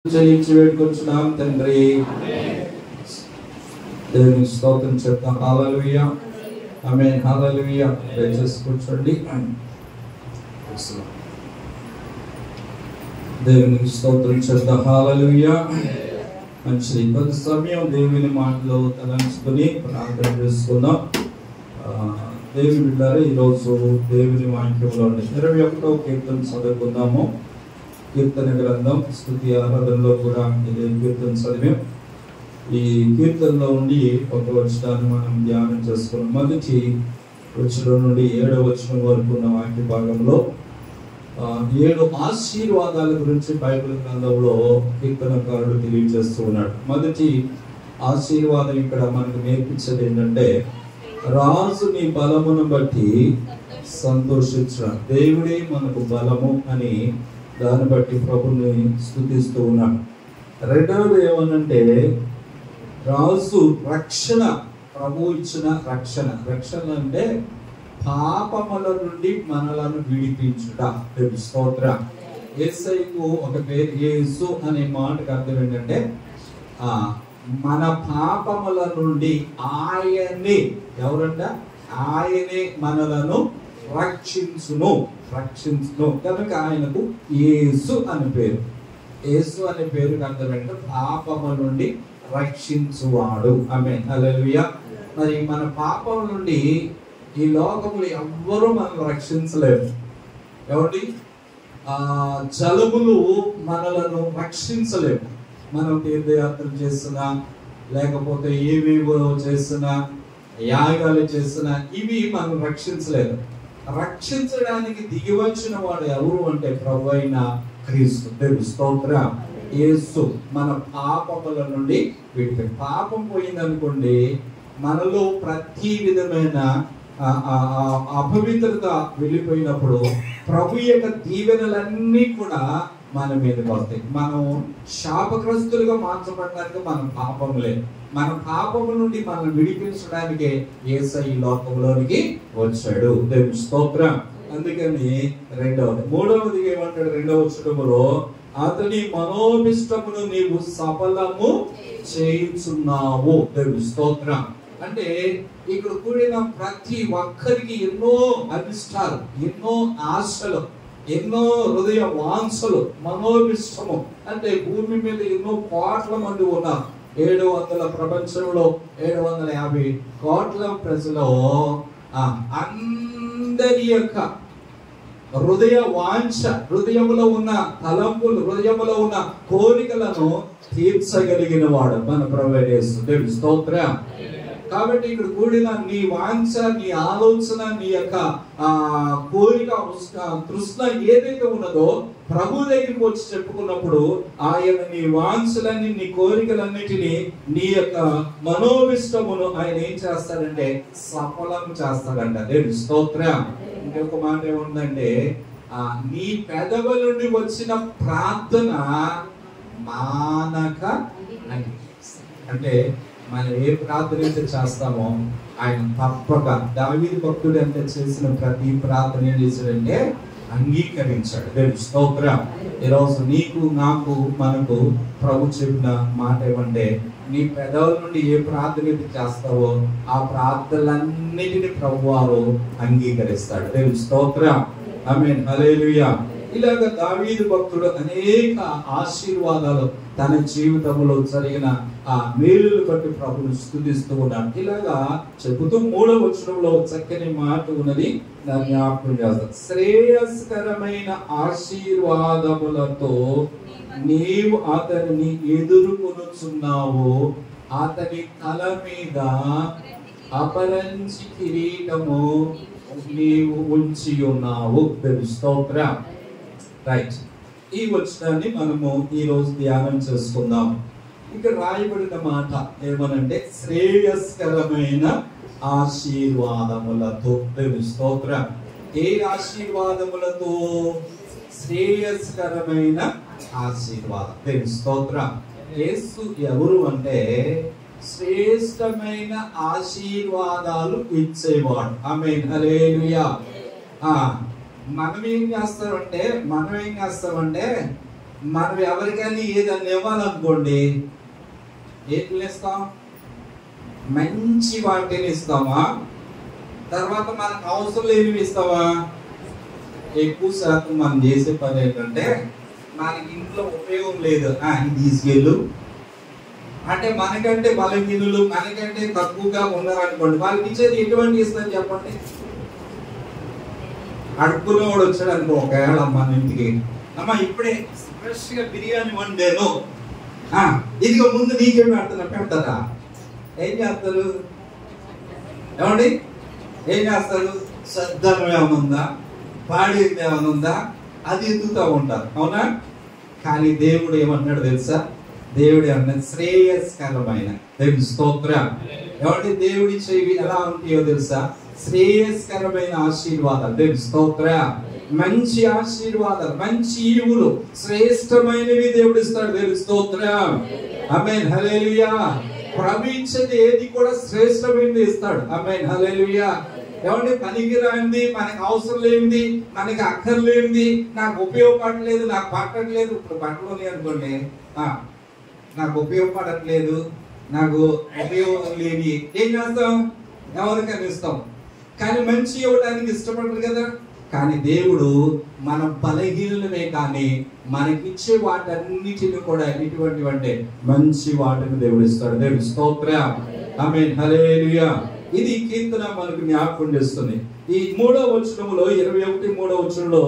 చెల్లించి వేడుకొంచున్నాం తండ్రి. దేవుని స్తోత్రం చెప్తాం. హల్లెలూయా, ఆమేన్, హల్లెలూయా. దయచేసి కూర్చోండి. దేవునికి స్తోత్రం చెప్తాం. హల్లెలూయా. మంచిది. కొంత సమయం దేవుని మాటలో తలంచుకొని ప్రార్థన చేసుకుందాం. దేవుని బిడ్డలారా, ఈరోజు దేవుని వాక్యంలో 21వ కీర్తన చదువుకుందాము. కీర్తన గ్రంథం స్తుతి ఆరాధనలో కూడా ఇదే కీర్తన చదివాం. ఈ కీర్తనలో ఉండి ఒక వచనాన్ని మనం ధ్యానం చేసుకున్నాం. మొదటి వచనం నుండి 7వ వచనం వరకు ఉన్న వాక్య భాగంలో 7 ఆశీర్వాదాల గురించి బైబిల్ గ్రంథంలో కీర్తనకారుడు తెలియజేస్తూ ఉన్నాడు. మొదటి ఆశీర్వాదం ఇక్కడ మనకు నేర్పించేది ఏంటంటే, రాజు నీ బలమును బట్టి సంతోషించడం. దేవుడే మనకు బలము అని దాన్ని బట్టి ప్రభుని స్తుతిస్తూ ఉన్నాడు. రెండవది ఏమనంటే, రాజు రక్షణ, ప్రభు ఇచ్చిన రక్షణ. రక్షణ అంటే పాపముల నుండి మనలను విడిపించుట. స్తోత్రం. యేసయ్యకు ఒక పేరు యేసు అనే మాటకు అర్థం ఏంటంటే, మన పాపముల నుండి ఆయనే, ఎవరంట? ఆయనే మనలను రక్షించును. కనుక ఆయనకు యేసు అని పేరు. యేసు అనే పేరుకి అర్థం ఏంటంటే పాపము నుండి రక్షించువాడు. ఆమేన్, హల్లెలూయా. మరి మన పాపం నుండి ఈ లోకంలో ఎవ్వరూ మనల్ని రక్షించలేరు. ఎవరి జలములు మనలను రక్షించలేవు. మనం తీర్థయాత్రలు చేస్తున్నా, లేకపోతే ఏవేవో చేస్తున్నా, యాగాలు చేస్తున్నా, ఇవి మనం రక్షించలేదు. రక్షించడానికి దిగి వచ్చిన వాడు ఎవరు అంటే ప్రభు అయిన క్రీస్తు. దేవుని స్తోత్రం. యేసు మన పాపముల నుండి విడిపి. పాపం పోయిందనుకోండి, మనలో ప్రతి విధమైన అపవిత్రత వెళ్ళిపోయినప్పుడు ప్రభు యొక్క దీవెనలన్నీ కూడా మన మీదకి వస్తాయి. మనం శాపగ్రస్తులుగా మార్చబడడానికి మన పాపం లేదు. మన పాపము నుండి మనం విడిపించడానికి యేసయ్య ఈ లోకంలోనికి వచ్చాడు. దేవుని స్తోత్రం. అందుకని మూడవది ఏమంటాడు? 2వ వచనములో, అతని మనోభిష్టమును నీవు సఫలము చేయుచున్నావు. దేవుని స్తోత్రం. అంటే ఇక్కడ కూడిన ప్రతి ఒక్కరికి ఎన్నో అభిష్టాలు, ఎన్నో ఆశలు, ఎన్నో హృదయ వాంఛలు, మనోభిష్టము. అంటే భూమి మీద ఎన్నో కోట్ల మంది ఉన్నారు. 700 ప్రపంచంలో 750 కోట్ల ప్రజలు అందరి యొక్క హృదయ వాంఛ, హృదయములో ఉన్న తలంపులు, హృదయములో ఉన్న కోరికలను తీర్చగలిగిన వాడు మన ప్రభువైన యేసు. దేవుని స్తోత్రం. కాబట్టి ఇక్కడ కూడిన నీ వాంఛ, నీ ఆలోచన, నీ యొక్క కోరిక, తృష్ణ ఏదైతే ఉన్నదో ప్రభు దగ్గరికి వచ్చి చెప్పుకున్నప్పుడు ఆయన నీ వాంఛలన్నీ, నీ కోరికలన్నిటినీ, నీ యొక్క మనోభిష్టమును ఆయన ఏం చేస్తాడంటే సఫలం చేస్తాడంట. దేవుని స్తోత్రం. ఇంకొక మాట ఏముందంటే, నీ పెదవుల నుండి వచ్చిన ప్రార్థన మానక, అంటే మనం ఏ ప్రార్థన అయితే చేస్తామో ఆయన తప్పక, దావీదు భక్తుడు అంటే చేసిన ప్రతి ప్రార్థన ఏం చేశాడంటే అంగీకరించాడు. దేవుని స్తోత్రం. ఈరోజు నీకు, నాకు, మనకు ప్రభు చెప్పిన మాట ఏమంటే, నీ పెదవుల నుండి ఏ ప్రార్థన అయితే చేస్తావో ఆ ప్రార్థనలన్నిటిని ప్రభు వారు అంగీకరిస్తాడు. దేవుని స్తోత్రం. ఆమేన్, హల్లెలూయా. ఇలాగ దావీదు భక్తుడు అనేక ఆశీర్వాదాలు తన జీవితంలో జరిగిన ఆ మేలులు బట్టి ప్రభుని స్తుతిస్తూ ఉన్నాడు. ఇలాగా చెబుతూ 3వ వచనంలో చక్కని మాట ఉన్నది, దాన్ని జ్ఞాపకం చేస్తాడు. శ్రేయస్కరమైన ఆశీర్వాదములతో నీవు అతనిని ఎదుర్కొనుచున్నావు, అతని తల మీద అపరంజి కిరీటము నీవు ఉంచి ఉన్నావు. స్తోత్రం. రైట్. ఈ వచనాన్ని మనము ఈ రోజు ధ్యానం చేసుకుందాం. ఇక్కడ రాయబడిన మాట ఏమనంటే, శ్రేయస్కరమైన ఆశీర్వాదములతో. దేవుని స్తోత్రం. ఏ ఆశీర్వాదములతో? శ్రేయస్కరమైన ఆశీర్వాదం. దేవుని స్తోత్రం. యేసు ఎవరు అంటే శ్రేష్టమైన ఆశీర్వాదాలు ఇచ్చేవాడు. ఆమేన్, హల్లెలూయా. మనం ఏం చేస్తామంటే మనం ఎవరికైనా ఏదన్నా ఇవ్వాలనుకోండి, ఏం ఇస్తాం? మంచి వాటిని ఇస్తామా? తర్వాత మనకు అవసరం లేనివి ఇస్తామా? ఎక్కువ శాతం మనం చేసే పని ఏంటంటే, మనకి ఇంట్లో ఉపయోగం లేదు, ఇది తీసుకెళ్ళు అంటే మనకంటే బలహీనులు, మనకంటే తక్కువగా ఉన్నారనుకోండి, వాళ్ళకి ఇచ్చేది ఎటువంటి ఇస్తారు చెప్పండి? అడుక్కునేవాడు వచ్చాడు అనుకో, ఒకవేళ మన ఇంటికి, అమ్మ ఇప్పుడే ఫ్రెష్ గా బిర్యానీ వండాను, ఇదిగో ముందు నీకే పెడతారా? ఏం చేస్తారు? ఏమండి ఏం చేస్తారు? శ్రద్ధం ఏమనుందా, పాడేది ఏమనుందా, అది ఎదుగుతూ ఉంటారు, అవునా? కానీ దేవుడు ఏమన్నాడు తెలుసా? దేవుడు అన్నది శ్రేయస్కరమైన, దేవుడి స్తోత్రం. ఎవరి దేవుడి చెవి ఎలా ఉంటాయో తెలుసా? శ్రేయస్కరమైన ఆశీర్వాదాలు, దేవుడి స్తోత్రం. మంచి ఆశీర్వాదాలు, మంచి ఈవులు, శ్రేష్టమైనవి దేవుడు ఇస్తాడు, దేవుడి స్తోత్రం. ఆమేన్, హల్లెలూయా. ప్రవచించేది ఏది కూడా శ్రేష్టమైనది ఇస్తాడు. ఆమేన్, హల్లెలూయా. ఏమంటే పనికిరానిది, మనకు అవసరం లేనిది, మనకి అక్కర్లేనిది, నాకు ఉపయోగపడలేదు, నాకు పట్టట్లేదు. ఇప్పుడు బట్టలు ఉన్నాయి అనుకోండి, నాకు ఉపయోగపడట్లేదు, నాకు ఉపయోగం లేని ఏం చేస్తాం? ఎవరికైనా ఇస్తాం. కానీ మంచి ఇవ్వడానికి ఇష్టపడరు కదా. కానీ దేవుడు మన బలహీనమే కానీ మనకిచ్చే వాటన్నిటిని కూడా ఎటువంటి అంటే మంచి వాటిని దేవుడు ఇస్తాడు, దేవుడి స్తోత్రం. ఆమేన్, హల్లెలూయా. ఇది కీర్తన మనకు జ్ఞాపకం చేస్తుంది. ఈ 3వ వచనంలో 21వ వచనంలో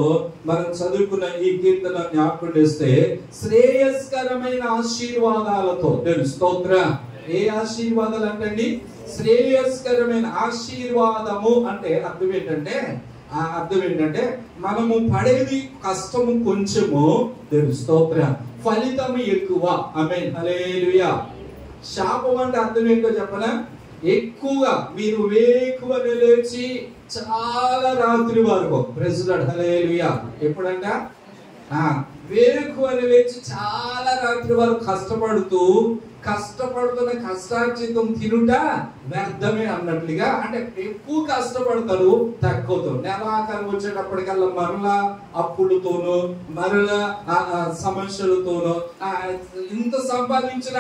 మనం చదువుకున్న ఈ కీర్తన జ్ఞాపకం చేస్తే, శ్రేయస్కరమైన ఆశీర్వాదాలతో, దేవుడి స్తోత్రం. ఏ ఆశీర్వాదాలు అంటే? శ్రేయస్కరమైన ఆశీర్వాదము అంటే అర్థం ఏంటంటే, మనము పడేది కష్టము కొంచెము, దేవుడి స్తోత్రం, ఫలితము ఎక్కువ. ఆమేన్, హల్లెలూయా. శాపం అంటే అర్థం ఏంటో చెప్పనా? ఎక్కువగా మీరు వేకువనే లేచి చాలా రాత్రి వరకు, ప్రైజ్ ది లార్డ్, హల్లెలూయా. ఎప్పుడంట? వేకువనే లేచి చాలా రాత్రి వరకు కష్టపడుతున్న కష్టార్జితం తినుట వ్యర్థమే అన్నట్లుగా, అంటే ఎక్కువ కష్టపడతారు, తక్కువతో నెలాఖరు వచ్చేటప్పటికల్లా మరలా అప్పులతోనూ, మరలా సమస్యలతోనూ, ఇంత సంపాదించిన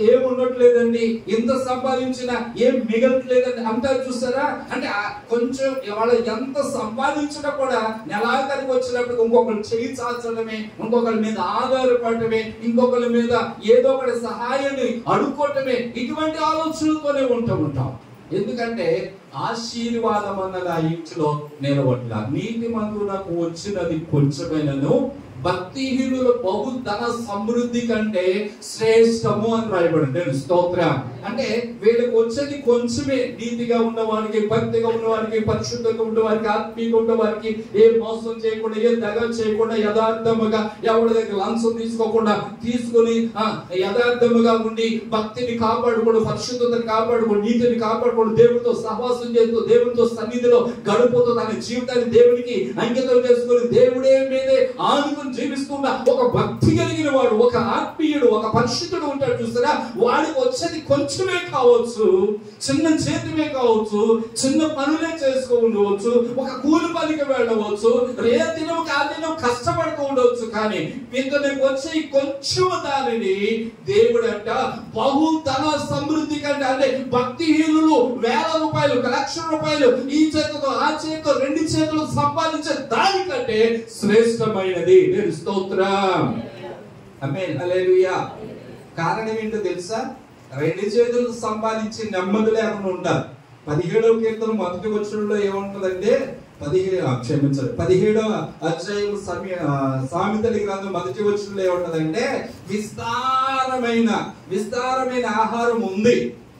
ఏం ఉండట్లేదండి, ఇంత సంపాదించిన ఏం మిగలట్లేదండి అంటారు చూస్తారా? అంటే కొంచెం వాళ్ళు ఎంత సంపాదించినా కూడా నెలాఖరికి వచ్చినప్పుడు ఇంకొకరు చేయి చాచడమే, ఇంకొకరి మీద ఆధారపడటమే, ఇంకొకరి మీద ఏదో ఒకటి సహాయాన్ని అడుక్కోవటమే, ఇటువంటి ఆలోచనలతోనే ఉంటాం. ఎందుకంటే ఆశీర్వాదం అన్నది ఆ ఇంట్లో నిలబట్ల. నీతిమంతులకు వచ్చినది కొంచెమైనను భక్తిహీనుల బహు ధన సమృద్ధి కంటే శ్రేష్టము అని రాయబడింది, స్తోత్రం. అంటే వీళ్ళకి వచ్చేది కొంచెమే. నీతిగా ఉన్నవారికి, భక్తిగా ఉన్నవారికి, పరిశుద్ధంగా ఉన్నవారికి, ఆత్మీయంగా ఉన్నవారికి, ఏ మోసం చేయకుండా, ఏ దగ చేయకుండా, యథార్థముగా ఎవరి దగ్గర లంచం తీసుకోకుండా తీసుకుని యథార్థముగా ఉండి భక్తిని కాపాడుకోవడం, పరిశుద్ధతను కాపాడుకోవడం, నీతిని కాపాడుకోవడం, దేవుడితో సహవాసం చేస్తూ, దేవుడితో సన్నిధిలో గడుపుతూ తన జీవితాన్ని దేవునికి అంకితం చేసుకుని దేవుడే మీదే ఆనుకుని జీవిస్తున్న ఒక భక్తి కలిగిన వాడు, ఒక ఆత్మీయుడు, ఒక పరిశుద్ధుడు ఉంటాడు చూస్తారా? వాడికి వచ్చేది కొంచెమే కావచ్చు, చిన్న చేతిమే కావచ్చు, చిన్న పనులే చేసుకో ఉండవచ్చు, ఒక కూలి పనికి వెళ్ళవచ్చు, ఏ దినం కాదినం కష్టపడుతూ ఉండవచ్చు. కానీ ఇతనికి వచ్చే కొంచెం దానిని దేవుడు అంట బహు ధన సమృద్ధి కంటే, అంటే భక్తిహీనులు వేల రూపాయలు, లక్షల రూపాయలు ఈ చేతితో ఆ చేతితో 2 చేతులు సంపాదించే దానికంటే శ్రేష్టమైనది, స్తోత్రం. ఆమేన్, హల్లెలూయా. కారణం ఏంటో తెలుసా? 2 చేతులు సంపాదించి నెమ్మది లేకుండా ఉంటారు. 17వ కీర్తన 1వ వచనంలో ఏముంటదంటే, 17వ అధ్యాయం సామెతల గ్రంథం 1వ వచనంలో ఏముంటదంటే, విస్తారమైన ఆహారం ఉంది,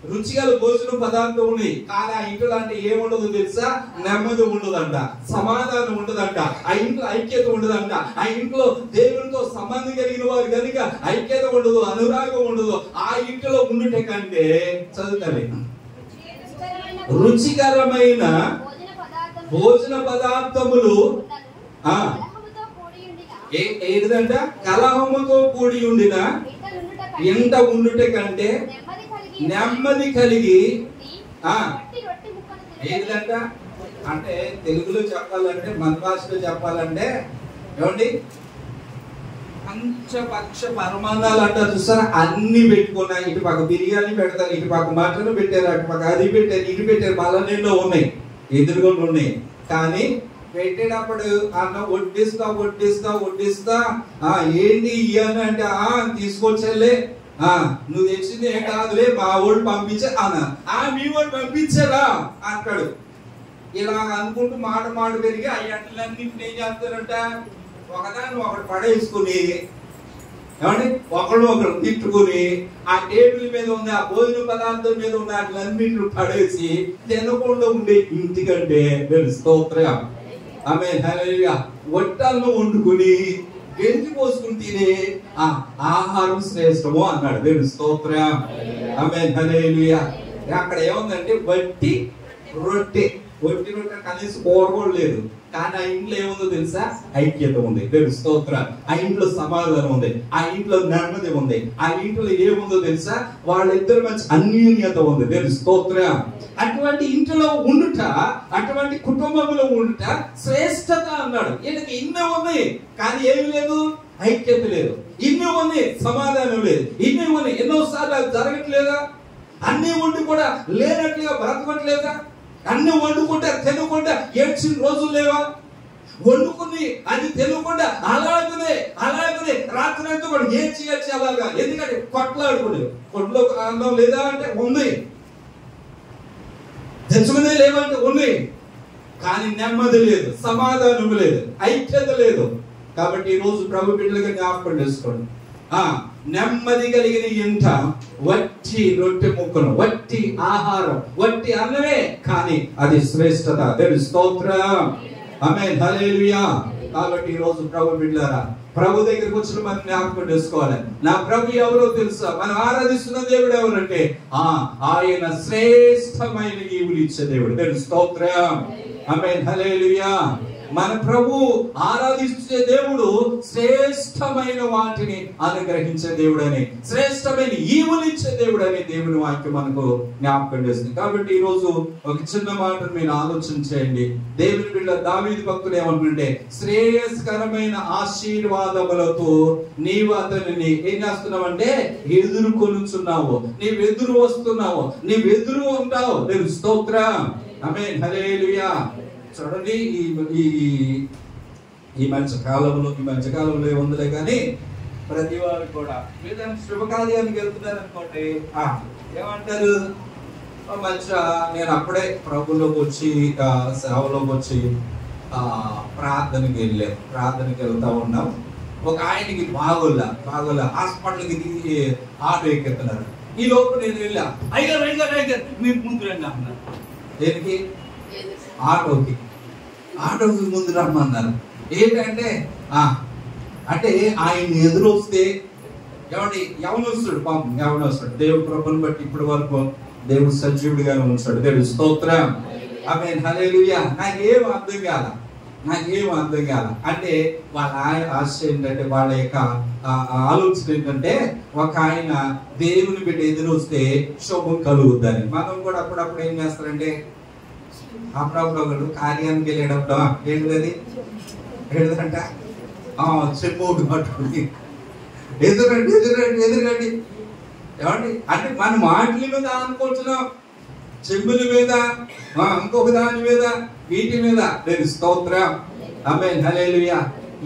రుచిగల భోజన పదార్థం ఉన్నాయి, కానీ ఆ ఇంట్లో అంటే ఏముండదు తెలుసా? నెమ్మది ఉండదంట, సమాధానం ఉండదంట, ఆ ఇంట్లో ఐక్యత ఉండదంట. ఆ ఇంట్లో దేవునితో సంబంధం కలిగిన వారు కనుక ఐక్యత ఉండదు, అనురాగం ఉండదు. ఆ ఇంట్లో ఉండుట కంటే చదువుతారు, రుచికరమైన భోజన పదార్థములు ఏదంట? కలహముతో కూడి ఉండిన ఇంట ఉండుట కంటే నెమ్మది కలిగి ఏంటంట? అంటే తెలుగులో చెప్పాలంటే, మన భాషలో చెప్పాలంటే ఏమండి? పంచపక్ష పరమాణాలు అంటారు చూసారా, అన్ని పెట్టుకున్నా. ఇటు పక్క బిర్యానీ పెడతారు, ఇటు పక్క మటన్ పెట్టారు, అటు పక్క అది పెట్టారు, ఇటు పెట్టారు, బలనీళ్ళు ఉన్నాయి, ఎదురుగా ఉన్నాయి. కానీ పెట్టేటప్పుడు అన్న వడ్డిస్తా ఏంటి ఇయ్యను అంటే తీసుకొచ్చలే, నువ్వు తెచ్చింది ఏం కాదులే, మా వాళ్ళు పంపించా అన్న. మీ వాళ్ళు పంపించారా అంటాడు. ఇలా అనుకుంటూ మాట పెరిగి ఆ ఎట్లన్నింటిని ఏం చేస్తారంట, ఒకదాన్ని ఒకటి పడేసుకుని ఏమండి ఒకరు తిట్టుకుని ఆ టేబుల్ మీద ఉంది ఆ భోజన పదార్థం మీద ఉన్న అట్లన్నింటిని పడేసి తినకుండా ఉండే ఇంటికంటే స్తోత్రం ఆమేన్ హల్లెలూయా వట్టాలను వండుకుని గెంజి పోసుకుని తినే ఆహారం శ్రేష్టము అన్నాడు. దేవుని స్తోత్రం ఆమేన్ హల్లెలూయా. అక్కడ ఏముందంటే వట్టి రొట్టె కనీసం కూర కూడా లేదు. కానీ ఆ ఇంట్లో ఏముందో తెలుసా, ఐక్యత ఉంది. దేవుని స్తోత్రం. ఆ ఇంట్లో సమాధానం ఉంది, ఆ ఇంట్లో నెమ్మది ఉంది, ఆ ఇంట్లో ఏముందో తెలుసా, వాళ్ళిద్దరి మధ్య అన్యోన్యత ఉంది. దేవుని స్తోత్రం. అటువంటి ఇంట్లో ఉండుట, అటువంటి కుటుంబంలో ఉండుట శ్రేష్టత అన్నాడు. వీళ్ళకి ఇన్ని ఉన్నాయి కానీ ఏమి లేదు, ఐక్యత లేదు. ఇన్ని ఉన్నాయి, సమాధానం లేదు. ఇన్ని ఉన్నాయి, ఎన్నోసార్లు అది జరగట్లేదా? అన్ని ఉండి కూడా లేనట్లుగా బ్రతకట్లేదా? అన్ని వండుకుంటా తినకుండా ఏడ్చిన రోజులు లేవా? వండుకుని అది తినకుండా అలాగనే రాత్రి అంతా కూడా ఏడ్చి అలాగా. ఎందుకంటే కొట్లాడుకునే కొట్లో అన్నం లేదా అంటే ఉంది, తెచ్చుకునే లేవంటే ఉంది, కానీ నెమ్మది లేదు, సమాధానం లేదు, ఐక్యత లేదు. కాబట్టి ఈ రోజు ప్రభు బిడ్డలుగా జ్ఞాపకం చేసుకోండి, నెమ్మది కలిగిన ఇంట వట్టి రొట్టె ముక్కను, వట్టి ఆహారం, వట్టి అన్నమే, కానీ అది శ్రేష్టత. దేవుని స్తోత్రం ఆమేన్ హల్లెలూయా. కాబట్టి ఈ రోజు ప్రభు బిడ్డలారా, ప్రభు దగ్గరికి వచ్చిన మనం జ్ఞాపకం చేసుకోవాలి. నా ప్రభు ఎవరో తెలుసా? మనం ఆరాధిస్తున్న దేవుడు ఎవరంటే ఆయన శ్రేష్టమైన ఈవులు ఇచ్చే దేవుడు. దేవుని స్తోత్రం ఆమేన్ హల్లెలూయా. మన ప్రభు ఆరాధించే దేవుడు శ్రేష్టమైన వాటిని అనుగ్రహించే దేవుడని, శ్రేష్టమైన ఈవులిచ్చే దేవుడని దేవుని వాక్యం మనకు జ్ఞాపకం చేస్తుంది. కాబట్టి ఈ రోజు ఒక చిన్న మాటను మీరు ఆలోచన చేయండి. దేవుని బిడ్డ దావీదు భక్తుడు ఏమంటుంటే, శ్రేయస్కరమైన ఆశీర్వాదములతో నీవు అతనిని ఏం చేస్తున్నావంటే ఎదుర్కొనుచున్నావు, నీవు ఎదురు వస్తున్నావు, నీవు ఎదురు ఉంటావు. దేవుని స్తోత్రం ఆమేన్ హల్లెలూయా. చూడండి, ఈ మధ్యకాలంలో ఏముందిలే కానీ ప్రతి వారు కూడా ఏదైనా శుభకార్యానికి వెళ్తున్నారు అనుకోండి, ఏమంటారు, నేను అప్పుడే ప్రభులోకి వచ్చి సేవలోకి వచ్చి ప్రార్థనకి వెళ్తా ఉన్నాం. ఒక ఆయనకి బాగోలా హాస్పిటల్కి ఆటో ఎక్కెత్తున్నారు. ఈ లోపు నేను వెళ్ళా, అయ్యారు మీరు ముందు రండి అన్నారు. దేనికి? ఆటోకి ముందు రమ్మన్నారు. ఏంటంటే అంటే ఆయన ఎదురొస్తే ఎవనొస్తాడు, పాపం ఎవనొస్తాడు. దేవుడు కృపను బట్టి ఇప్పటి వరకు దేవుడు సజీవుడిగానే ఉంచాడు. దేవుడు స్తోత్రం ఆమేన్ హల్లెలూయా. నాకేం అర్థం కాల అంటే వాళ్ళ ఆశ ఏంటంటే, వాళ్ళ యొక్క ఆలోచన ఏంటంటే, ఒక ఆయన దేవుని బిడ్డ ఎదురొస్తే శుభం కలుగుద్దని. మనం కూడా అప్పుడప్పుడు ఏం చేస్తారంటే, అప్పుడప్పుడు ఒకడు కార్యానికి వెళ్ళేటప్పుడు ఏంటంట చెమ్మోడు పట్టుకుని ఎదురండి ఏమండి అంటే మన మాటల మీద అనుకుంటున్నాం, చెమ్ముల మీద, ఇంకొక దాని మీద, వీటి మీద. నేను స్తోత్రం ఆమేన్ హల్లెలూయా.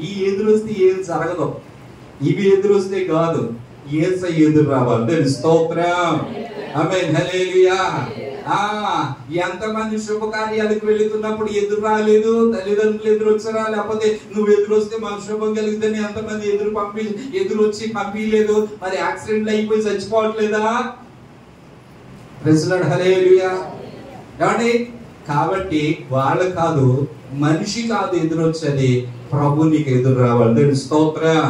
ఈ ఎదురొస్తే ఏం జరగదు, ఇవి ఎదురొస్తే కాదు, యేసయ్య ఎదురు రావాలి. నేను స్తోత్రం ఆమేన్ హల్లెలూయా. ఎంతమంది శుభకార్యాలకు వెళుతున్నప్పుడు ఎదురు రాలేదు, తల్లిదండ్రులు ఎదురు వచ్చారా, లేకపోతే నువ్వు ఎదురు వస్తే మాకు శుభం కలిగిద్దని ఎంతమంది ఎదురు వచ్చి పంపించలేదు, మరి యాక్సిడెంట్లు అయిపోయి చచ్చిపోవట్లేదా? ప్రైజ్ హల్లెలూయా. ఏమండి, కాబట్టి వాళ్ళు కాదు, మనిషి కాదు ఎదురొచ్చేది, ప్రభు నీకు ఎదురు రావాలి. దేవుని స్తోత్రం.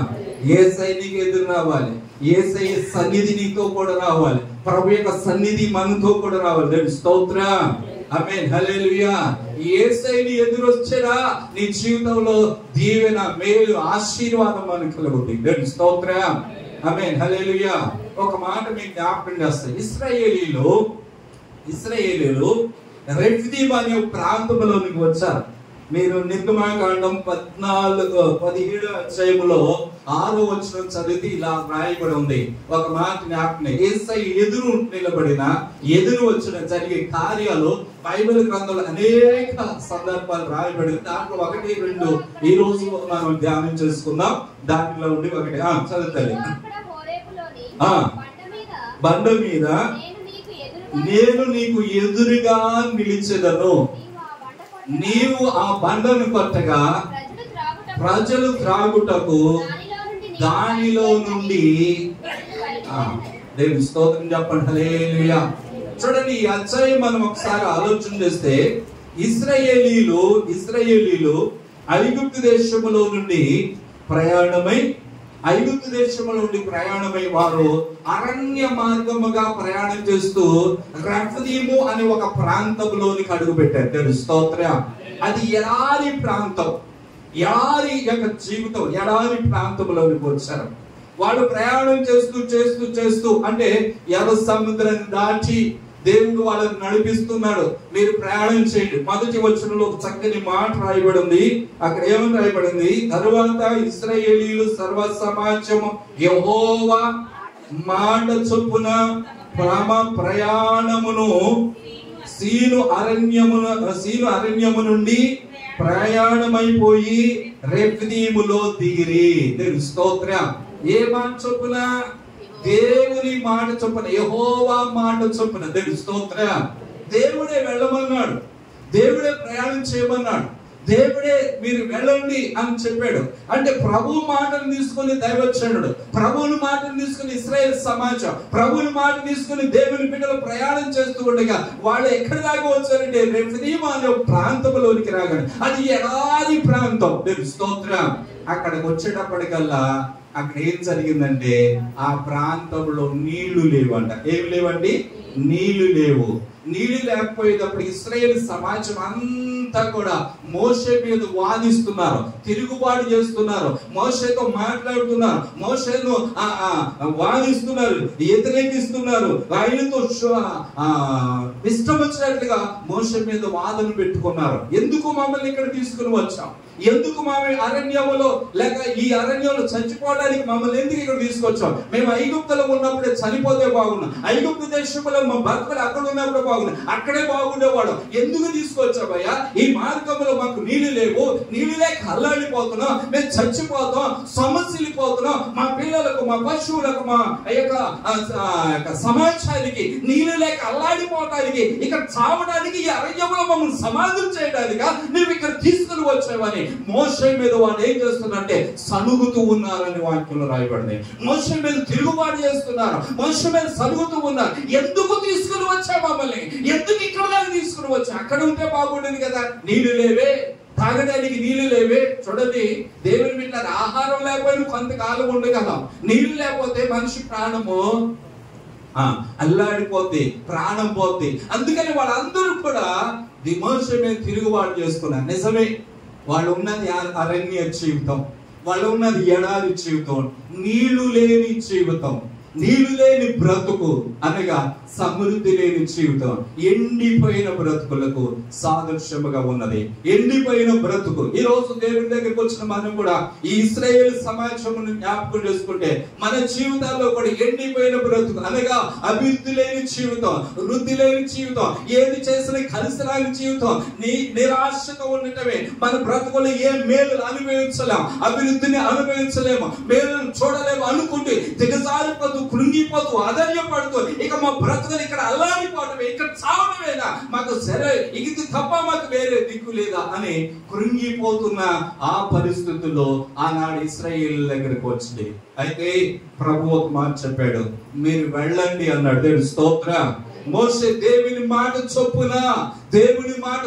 యేసయ్య నీకు ఎదురు రావాలి, యేసయ్య సన్నిధి నీతో కూడా రావాలి, ప్రభు యొక్క సన్నిధి మనతో కూడా రావాలి. దేవుని స్తోత్రం ఆమేన్ హల్లెలూయా. యేసయ్యని ఎదురొచ్చేదా నీ జీవితంలో దీవెన, మేలు, ఆశీర్వాదం మనకు కలుగుతుంది. దేవుని స్తోత్రం ఆమేన్ హల్లెలూయా. ఒక మాట మీకు జ్ఞాపకం చేస్తాను. ఇశ్రాయేలీలు రెఫీదీం అనే ప్రాంతంలోనికి వచ్చారు. మీరు నిర్గమకాండం 17 అధ్యాయంలో 6వ వచనం చదివితే ఇలా రాయబడి ఉంది. ఒక మాట జ్ఞాపకం, యేసయ్య ఎదురు నిలబడిన ఎదురు వచ్చిన జరిగే కార్యాలు బైబిల్ గ్రంథంలో అనేక సందర్భాలు రాయబడి, దాంట్లో 1, 2 ఈ రోజు మనం ధ్యానం చేసుకుందాం. దాంట్లో ఉండి ఒకటి చదువుతాలి. బండ మీద నేను నీకు ఎదురుగా నిలిచెదను, నీవు ఆ బండను కొట్టగా ప్రజలు త్రాగుటకు దానిలో నుండి దేవుని స్తోత్రం చెప్పండి. హల్లెలూయా. చూడండి, ఈ అధ్యాయం మనం ఒకసారి ఆలోచన చేస్తే ఇశ్రాయేలీలు ఐగుప్తు దేశములో నుండి ప్రయాణమై వారు అరణ్య మార్గముగా ప్రయాణం చేస్తూ రఫదీము అనే ఒక ప్రాంతంలోనికి అడుగు పెట్టారు. తెలుసు స్తోత్రం. అది ఎడారి ప్రాంతం, ఎడారి యొక్క జీవితం, ఎడారి ప్రాంతంలోనికి వచ్చారు. వాళ్ళు ప్రయాణం చేస్తూ అంటే ఎర్ర సముద్రాన్ని దాటి దేవుడు వాళ్ళని నడిపిస్తున్నాడు. మీరు ప్రయాణం చేయండి. మొదటి వచనంలో ఒక చక్కని మాట రాయబడి ఉంది. అక్కడ ఏమని రాయబడింది? తరువాత ఇశ్రాయేలీయులు సర్వ సమాజము యెహోవా మాట చొప్పున ప్రయాణమును సీను అరణ్యము నుండి ప్రయాణమైపోయి రెఫ్దీములో దిగిరి. తెలుసు స్తోత్రం. ఏ మాట చొప్పున? దేవుని మాట చొప్పున, యెహోవా మాట చొప్పున. దేవుని స్తోత్రం. దేవుడే వెళ్ళమన్నాడు, దేవుడే ప్రయాణం చేయమన్నాడు, దేవుడే మీరు వెళ్ళండి అని చెప్పాడు. అంటే ప్రభు మాటను తీసుకుని దైవజనుడు, ప్రభువుని మాటను తీసుకుని ఇశ్రాయేల్ సమాజం, ప్రభువుని మాట తీసుకుని దేవుని బిడ్డలు ప్రయాణం చేస్తూ ఉండగా వాళ్ళు ఎక్కడి దాకా వచ్చారంటే రెఫదీము అనే ప్రాంతంలోనికి రాగానే, అది ఎడారి ప్రాంతం. దేవుని స్తోత్రం. అక్కడికి వచ్చేటప్పటికల్లా అక్కడ ఏం జరిగిందంటే ఆ ప్రాంతంలో నీళ్లు లేవంట. ఏమి లేవండి? నీళ్లు లేవు. నీళ్లు లేకపోయేటప్పుడు ఇశ్రాయేల్ సమాజం అంతా కూడా మోషే మీద వాదిస్తున్నారు, తిరుగుబాటు చేస్తున్నారు, మోషేతో మాట్లాడుతున్నారు, మోషేను వాదిస్తున్నారు, వ్యతిరేకిస్తున్నారు. ఆయనతో ఇష్టం వచ్చినట్లుగా మోషే మీద వాదన పెట్టుకున్నారు. ఎందుకు మమ్మల్ని ఇక్కడ తీసుకుని వచ్చాం? ఎందుకు మమ్మల్ని అరణ్యములో లేక ఈ అరణ్యంలో చచ్చిపోవడానికి మమ్మల్ని ఎందుకు ఇక్కడ తీసుకొచ్చాం? మేము ఐగుప్తులో ఉన్నప్పుడే చనిపోతే బాగున్నా, ఐగుప్తు దేశంలో మా భర్తలు అక్కడ ఉన్నప్పుడే బాగున్నా, అక్కడే బాగుండేవాడు. ఎందుకు తీసుకొచ్చావయ్యా? ఈ మార్గంలో మాకు నీళ్లు లేవు, నీళ్లు లేక అల్లాడిపోతున్నాం, మేము చచ్చిపోతాం, సమస్యలిపోతున్నాం, మా పిల్లలకు, మా పశువులకు, మా యొక్క సమాజానికి నీళ్లు లేక అల్లాడిపోవటానికి, ఇక్కడ చావడానికి, ఈ అరణ్యంలో మమ్మల్ని సమాధం చేయడానిక నువ్వు ఇక్కడ తీసుకుని వచ్చావని మోషే మీద వాడు ఏం చేస్తున్నారంటే సనుగుతూ ఉన్నారని వాక్యంలో రాయబడింది. మోషే మీద తిరుగుబాటు చేస్తున్నారు, మోషే మీద సనుగుతూ ఉన్నారు. ఎందుకు తీసుకుని వచ్చా మమ్మల్ని? ఎందుకు ఇక్కడ దాకా తీసుకుని వచ్చా? అక్కడ ఉంటే బాగుండేది కదా. నీళ్లు లేవే, తాగడానికి నీళ్లు లేవే. చూడండి, దేవుని బిడ్డ ఆహారం లేకపోయినా కొంతకాలం ఉండగలం. నీళ్లు లేకపోతే మనిషి ప్రాణము అల్లాడిపోద్ది, ప్రాణం పోద్ది. అందుకని వాళ్ళందరూ కూడా మోషే మీద తిరుగుబాటు చేస్తున్నారు. నిజమే, వాళ్ళు ఉన్నది అరణ్య జీవితం, వాళ్ళు ఉన్నది ఎడారి జీవితం, నీళ్లు లేని జీవితం, నీళ్లు లేని బ్రతుకు అనగా సమృద్ధి లేని జీవితం, ఎండిపోయిన బ్రతుకులకు సాదృశ్యముగా ఉన్నది. ఎండిపోయిన బ్రతుకు. ఈ రోజు దేవుని దగ్గరికి వచ్చిన మనం కూడా ఈ ఇశ్రాయేల్ సమాజమును జ్ఞాపకం చేసుకుంటే మన జీవితాల్లో కూడా ఎండిపోయిన బ్రతుకు అనగా అభివృద్ధి లేని జీవితం, వృద్ధి లేని జీవితం, ఏది చేసిన కలిసి రాని జీవితం, నిరాశగా ఉండటమే. మన బ్రతుకులు ఏ మేలు అనుభవించలేము, అభివృద్ధిని అనుభవించలేము, మేలును చూడలేము అనుకుంటే దిగజారిపోతూ, కృంగిపోతూ, ఆధైర్యపడుతూ ఇక మా బ్రతుకులు ఇక్కడ అల్లాడిపోవటమే, ఇక్కడ చావడమేనా, మాకు సరే ఇది తప్ప మాకు వేరే దిక్కు లేదా అని కృంగిపోతున్న ఆ పరిస్థితుల్లో ఆనాడు ఇశ్రాయేలు దగ్గరకు వచ్చింది. అయితే ప్రభు ఒక మాట చెప్పాడు, మీరు వెళ్ళండి అన్నాడు. దేవుని స్తోత్రం. మోషే దేవుని మాట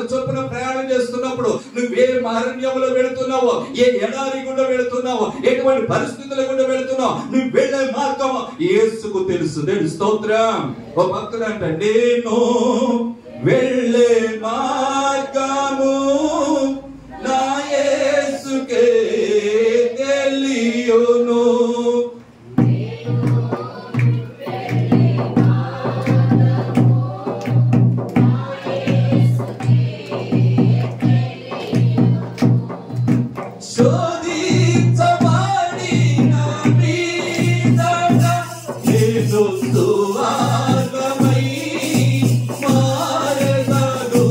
చొప్పున ప్రయాణం చేస్తున్నప్పుడు నువ్వే అరణ్యంలో వెళుతున్నావో, ఏ ఎడారి గుండా వెళుతున్నావో, ఎటువంటి పరిస్థితుల గుండా వెళుతున్నావు, నువ్వు వెళ్ళే మార్గం యేసుకు తెలుసు. దేవుని స్తోత్రం. ఓ భక్తుడు అంట, నేను వెళ్ళే మార్గము నా యేసుకే తెలియును. నేను సువార్గమై మారెదను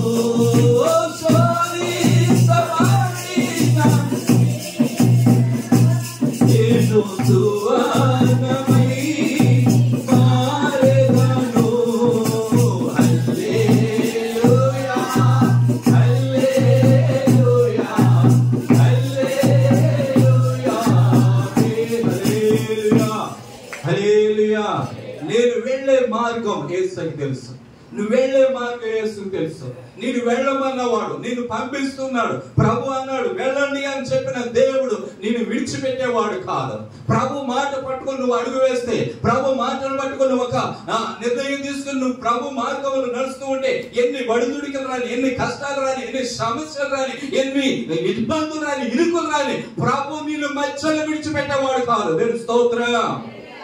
నేను సువార్గమై మారెదను. హల్లెలూయా హల్లెలూయా హల్లెలూయా హల్లెలూయా. నేను వెళ్ళే మార్గం యేసుకి తెలుసు, నువ్వు వెళ్ళే మార్గం యేసుకు తెలుసు. నేను వెళ్ళమన్నవాడు నిన్ను పంపిస్తున్నాడు. ప్రభు అన్నాడు వెళ్ళండి అని చెప్పిన దేవుడు నిన్ను విడిచిపెట్టేవాడు కాదు. ప్రభు మాట పట్టుకొని నువ్వు అడుగు వేస్తే, ప్రభు మాటను పట్టుకొని ఒక నిర్ణయం తీసుకుని నువ్వు ప్రభు మార్గంలో నడుస్తూ ఉంటే ఎన్ని బడుదుడికలు రాని, ఎన్ని కష్టాలు రాని, ఎన్ని సమస్యలు రాని, ఎన్ని ఇబ్బందులు రాని, ఇరుకులు రాని, ప్రభు నిన్ను మధ్యలో విడిచిపెట్టేవాడు కాదు. దేవుని స్తోత్రం.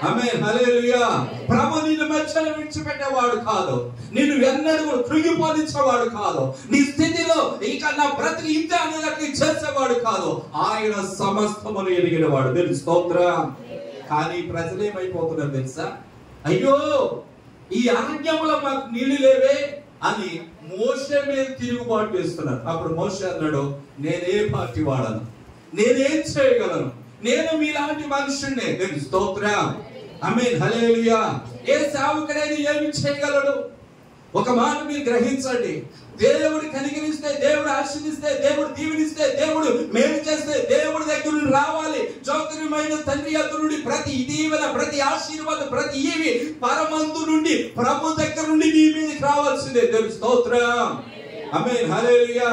ఆమేన్ హల్లెలూయా. ప్రభు నిన్ను మధ్యలో విడిచిపెట్టేవాడు కాదు. నిన్ను ఎన్నడూ కృంగిపోనించేవాడు కాదు. నీ స్థితిలో ఇక నా బ్రతికి ఇంతే అనేటట్లు చేసేవాడు కాదు. ఆయన సమస్తమును ఎరిగినవాడు. దేవుని స్తోత్రం. కానీ ప్రజలు ఏమైపోతున్నారు తెలుసా? అయ్యో ఈ అరణ్యంలో మాకు నీళ్లు లేవే అని మోషే మీద తిరుగుబాటు చేస్తున్నారు. అప్పుడు మోషే అన్నాడు నేనే పార్టీ వాడను, నేనేం చేయగలను, నేను మీలాంటి మనుషున్నే. దేవుని స్తోత్రం. ఆమేన్ హల్లెలూయా. ఏ సేవకుడైనా ఏమి చేయగలడు? ఒక మాట మీరు గ్రహించండి. దేవుడు కనికరిస్తే, దేవుడు ఆశీర్వదిస్తే, దేవుడు దీవెనిస్తే, దేవుడు మేలు చేస్తే దేవుడి దగ్గర నుండి రావాలి. జోకరమైన తండ్రి యొద్ద నుండి ప్రతి దీవెన, ప్రతి ఆశీర్వాదం, ప్రతి ఈవి పరమందు నుండి ప్రభు దగ్గర నుండి నీ మీదకి రావాల్సిందే. దేవుని స్తోత్రం. ఆమేన్ హల్లెలూయా.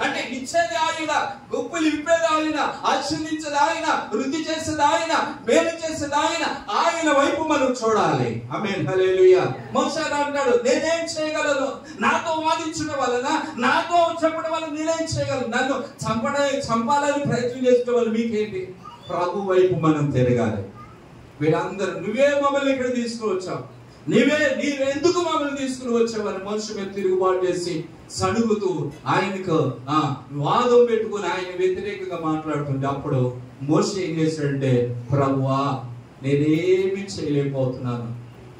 అంటే ఇచ్చేది ఆయన, గొప్పలు ఇప్పేది ఆయన, ఆశీర్వదించేది ఆయన, వృద్ధి చేసేది ఆయన, మేలు చేసేది ఆయన. ఆయన వైపు మనం చూడాలి. ఆమేన్ హల్లెలూయా. మోషే అంటాడు నేనేం చేయగలను? నాతో వాదించడం వలన, నాతో చెప్పడం వల్ల నేనేం చేయగలను? నన్ను చంపాలని ప్రయత్నం చేసిన వాళ్ళు మీకేంటి? ప్రభు వైపు మనం తిరగాలి. వీళ్ళందరూ నువ్వే మమ్మల్ని ఇక్కడ తీసుకువచ్చావు, నీవెందుకు మమ్మల్ని తీసుకుని వచ్చావని మనుషు మీద తిరుగుబాటు చేసి సడుగుతూ ఆయనకు వాదం పెట్టుకుని ఆయన వ్యతిరేకంగా మాట్లాడుతుంటే అప్పుడు మోషే ఏం చేశాడంటే ప్రభువా నేనేమి చేయలేకపోతున్నాను,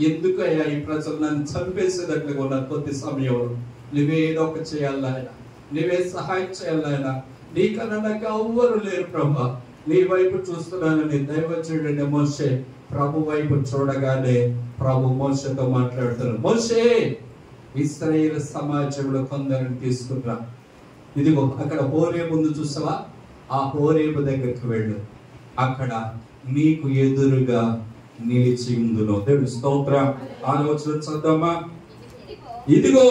ఎందుకయ్యా ఈ ప్రజలు నన్ను చంపేసేటట్లుగా ఉన్న కొద్ది సమయంలో నువ్వేదో ఒక చేయాలి ఆయన, నువ్వే సహాయం చేయాలి ఆయన, నీకన్నా నాకు ఎవ్వరు లేరు ప్రభా, నీ వైపు చూస్తున్నానని దైవజనుడైన మోషే ప్రభు వైపు చూడగానే ప్రభు మోషేతో మాట్లాడుతున్నాడు. మోషే ఇశ్రాయేలు సమాజంలో కొందరిని తీసుకురా, ఇదిగో అక్కడ హోరేబు ఉంది చూసావా, ఆ హోరేబు దగ్గరికి వెళ్ళు, అక్కడ నీకు ఎదురుగా నిలిచి ఉందును. దేవుని స్తోత్రం. ఆలోచన చదువుమా. ఇదిగో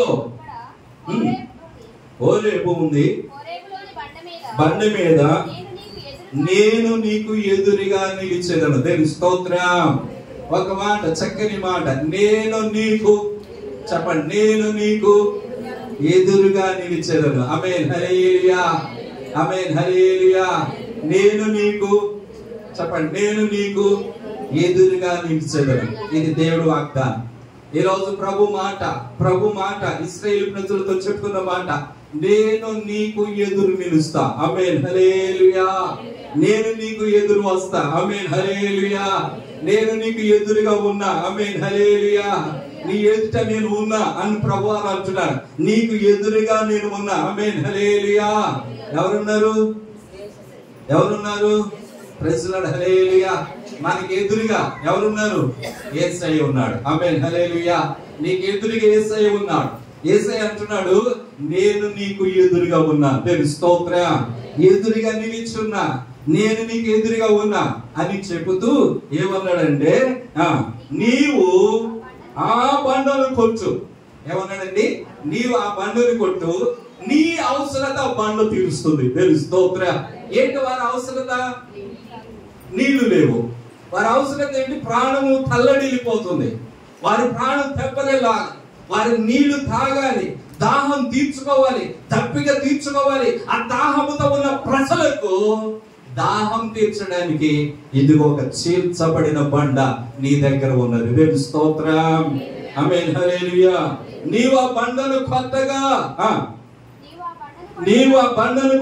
హోరేబు ఉంది, బండ మీద నేను నీకు ఎదురుగా నిలిచేదను. దేవుని స్తోత్రం. ఒక మాట, చక్కని మాట, నేను నీకు, చెప్పండి, నేను నీకు ఎదురుగా నిలిచేదను. ఆమేన్ హల్లెలూయా. ఆమేన్ హల్లెలూయా. నేను నీకు, చెప్పండి, నేను నీకు ఎదురుగా నిలిచేదను. ఇది దేవుడు వాగ్దానం. ఈ రోజు ప్రభు మాట ఇశ్రాయేలు ప్రజలతో చెప్పుకున్న మాట, నేను నీకు ఎదురు నిలుస్తా. ఆమేన్ హల్లెలూయా. నేను నీకు ఎదురు వస్తా. ఆమేన్ హల్లెలూయా. నేను నీకు ఎదురుగా ఉన్నా. ఆమేన్ హల్లెలూయా. నీ ఎదుట నేను ఉన్నా అని ప్రభువు అంటున్నాడు. నీకు ఎదురుగా నేను ఉన్నా. Amen hallelujah. ఎవరున్నారు? Praise Lord. హల్లెలూయా. మనకి ఎదురుగా ఎవరున్నారు? యేసయ్య ఉన్నాడు. ఆమేన్ హల్లెలూయా. నీకు ఎదురుగా యేసయ్య ఉన్నాడు. యేసయ్య అంటున్నాడు నేను నీకు ఎదురుగా ఉన్నా. దేవుని స్తోత్రం. ఎదురుగా నిలిచున్నా, నేను నీకు ఎదురుగా ఉన్నా అని చెబుతూ ఏమన్నాడంటే నీవు ఆ బండను కొట్టు. ఏమన్నాడండి? నీవు ఆ బండను కొట్టు, నీ అవసరత బండ తీరుస్తుంది. దేవుని స్తోత్రం. ఏంటి వారి అవసరత? నీళ్లు లేవు. వారి అవసరత ఏంటి? ప్రాణము తల్లడిల్లిపోతుంది. వారి ప్రాణం తెప్పలేలాగా, వారి నీళ్లు తాగాలి, దాహం తీర్చుకోవాలి, దప్పిక తీర్చుకోవాలి. ఆ దాహముతో ఉన్న ప్రజలకు దాహం తీర్చడానికి ఇదిగో ఒక చీల్చబడిన బండ నీ దగ్గర ఉన్నది. దేవుని స్తోత్రం. ఆమేన్ హల్లెలూయా. నీవు ఆ బండను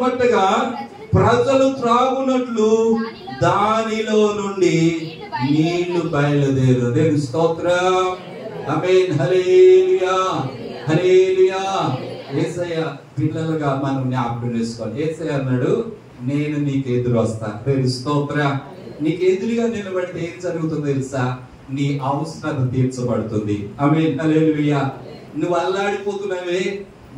కొట్టగా ప్రజలు త్రాగునట్లు దానిలో నుండి నీళ్లు బయలుదేరు. దేవుని స్తోత్రం. ఆమేన్. హల్లెలూయా, హల్లెలూయా. యేసయ్య పిల్లలుగా మనం జ్ఞాపకం చేసుకోవాలి. యేసయ్య అన్నాడు, నేను నీకు ఎదురు వస్తా. దేవుని స్తోత్రం. నీకు ఎదురుగా నిలబడితే ఏం జరుగుతుందో తెలుసా? నీ అవసరత తీర్చబడుతుంది. ఆమేన్. హల్లెలూయా. నువ్వు అల్లాడిపోతున్నావే,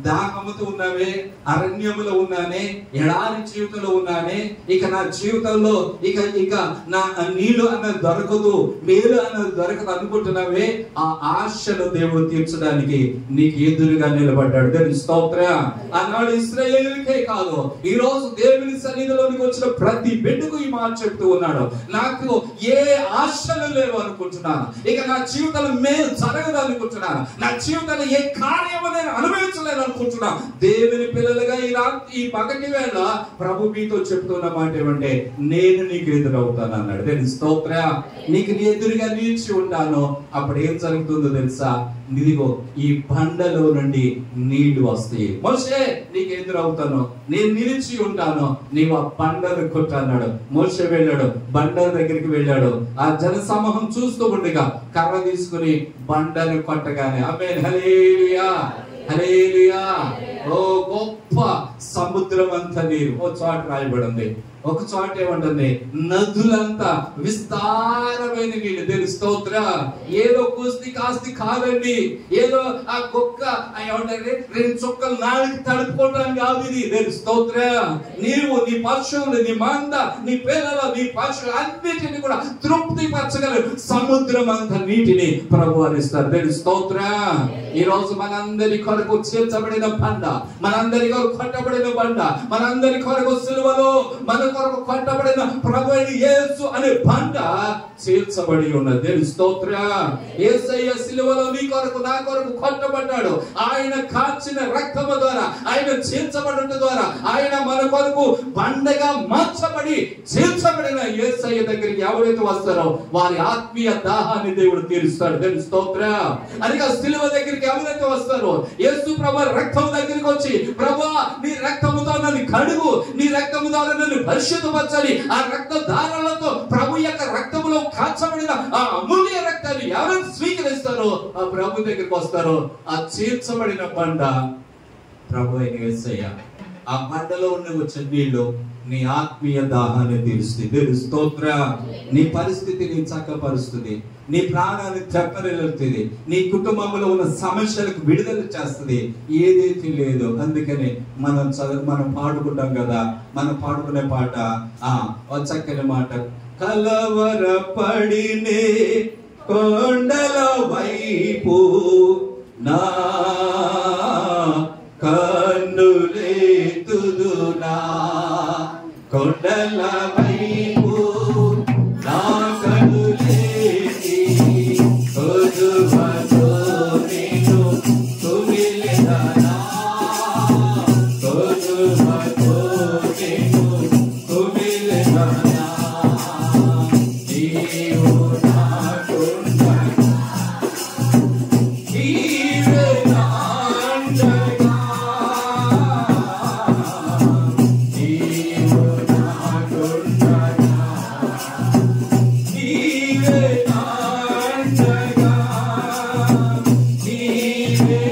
దాహముతో ఉన్నావే, అరణ్యములో ఉన్నానే, ఎడారి జీవితంలో ఉన్నానే, ఇక నా జీవితంలో ఇక నా నీళ్లు అన్నది దొరకదు, మేలు అన్నది దొరకదు అనుకుంటున్నావే, ఆ ఆశను దేవుడు తీర్చడానికి నీకు ఎదురుగా నిలబడ్డాడు. దేవుని స్తోత్రం. అన్నాడు ఇశ్రాయేలుకే కాదు, ఈ రోజు దేవుని సన్నిధిలోనికి వచ్చిన ప్రతి బిడ్డకు ఈ మాట చెప్తూ ఉన్నాడు. నాకు ఏ ఆశలు లేవు అనుకుంటున్నాను, ఇక నా జీవితంలో మేలు జరగదు అనుకుంటున్నాను, నా జీవితంలో ఏ కార్యము నేను అనుభవించలేదు అనుకుంటున్నా. దేవుని పిల్లలుగా ఈ పగటి వేళ ప్రభు మీతో చెప్తున్న మాట ఏమంటే, నేను నీకు ఎదురవుతాను అన్నాడు. దేవుని స్తోత్రం. నీకు నీ ఎదురుగా నిలిచి ఉంటాను. అప్పుడు ఏం జరుగుతుందో తెలుసా? నీదిగో ఈ బండలో నుండి నీళ్లు వస్తాయి. మోషే నీకు ఎదురవుతాను, నేను నిలిచి ఉంటాను, నీవు ఆ బండను కొట్టన్నాడు. మోషే వెళ్ళాడు, బండ దగ్గరికి వెళ్ళాడు. ఆ జన సమూహం చూస్తూ ఉండగా కర్ర తీసుకుని బండను కొట్టగానే ఆమేన్. హల్లెలూయా, హల్లెలూయా. ఓ గొప్ప సముద్రం అంతా నీరు. ఓ చోట రాయబడింది, ఒక చోట ఏమంటుంది? నదులంతా విస్తారమైన నీళ్ళు. దేవుని స్తోత్రం. ఏదో కుస్తి కాస్తి కాదండి, ఏదో ఆ కుక్క ఏమంటారు 2 చుక్కలు నాలుగు తడుపుకోవడానికి కాదు ఇది. దేవుని స్తోత్రం. నీవు, నీ పశువులు, నీ మంద, నీ పిల్లలు, నీ పశువులు అన్నిటిని కూడా తృప్తి పరచగలరు సముద్రం అంతా నీటిని ప్రభు వారిస్తారు. దేవుని స్తోత్రం. ఈ రోజు మనందరి కొరకు చేర్చబడిన బండ, మనందరి కొరకు కొట్టబడిన బండ, మనందరి కొరకు సిలువలో మన కొరకు కొట్టబడిన ప్రభువైన యేసు అనే బండ చేర్చబడి ఉన్నది. దేవుని స్తోత్రం. యేసయ్య సిలువలో నీ కొరకు నా కొరకు కొట్టబడ్డాడు. ఆయన కాచిన రక్తము ద్వారా, ఆయన చేర్చబడుట ద్వారా, ఆయన మన కొరకు బండగా మార్చబడి చేర్చబడిన యేసయ్య దగ్గరికి ఎవరైతే వస్తారో వారి ఆత్మీయ దాహాన్ని దేవుడు తీరుస్తాడు. దేవుని స్తోత్రం. అనగా సిలువ దగ్గరికి ఎవరైతే వస్తారో, యేసు ప్రభు రక్తం దగ్గరికి వచ్చి, ప్రభువా నీ రక్తముతో నన్ను కడుగు, నీ రక్తము ద్వారా నన్ను పరిశుద్ధపరచాలి, ఆ రక్త ధారలతో ప్రభు యొక్క రక్తములో కాచబడిన ఆ అమూల్య రక్తాన్ని ఎవరైతే స్వీకరిస్తారో ఆ ప్రభు దగ్గరికి వస్తారో, ఆ చేర్చబడిన బండ ప్రభు అయిన యేసయ్య. ఆ బండలో ఉండి వచ్చే నీళ్లు నీ ఆత్మీయ దాహాన్ని తీరుస్తుంది. దేవుని స్తోత్రం. నీ పరిస్థితిని చక్కపరుస్తుంది, నీ ప్రాణాన్ని తెప్పరిల్లుతుంది, నీ కుటుంబంలో ఉన్న సమస్యలకు విడుదల చేస్తుంది. ఏదైతే లేదు. అందుకని మనం పాడుకుంటాం కదా, మనం పాడుకునే పాట చక్కని మాట. కలవరపడినే కొండల వైపు నా కన్నులెత్తుదునా, కొండల వైపు నా కన్నులెత్తి కొదువతో నిన్ను కుమిలెదనా, కొదువతో నిన్ను కుమిలెదనా. నీవు నాకుండగా, నీవే నాండగా, నీవు నాకుండగా, నీవే నాండగా, నీవే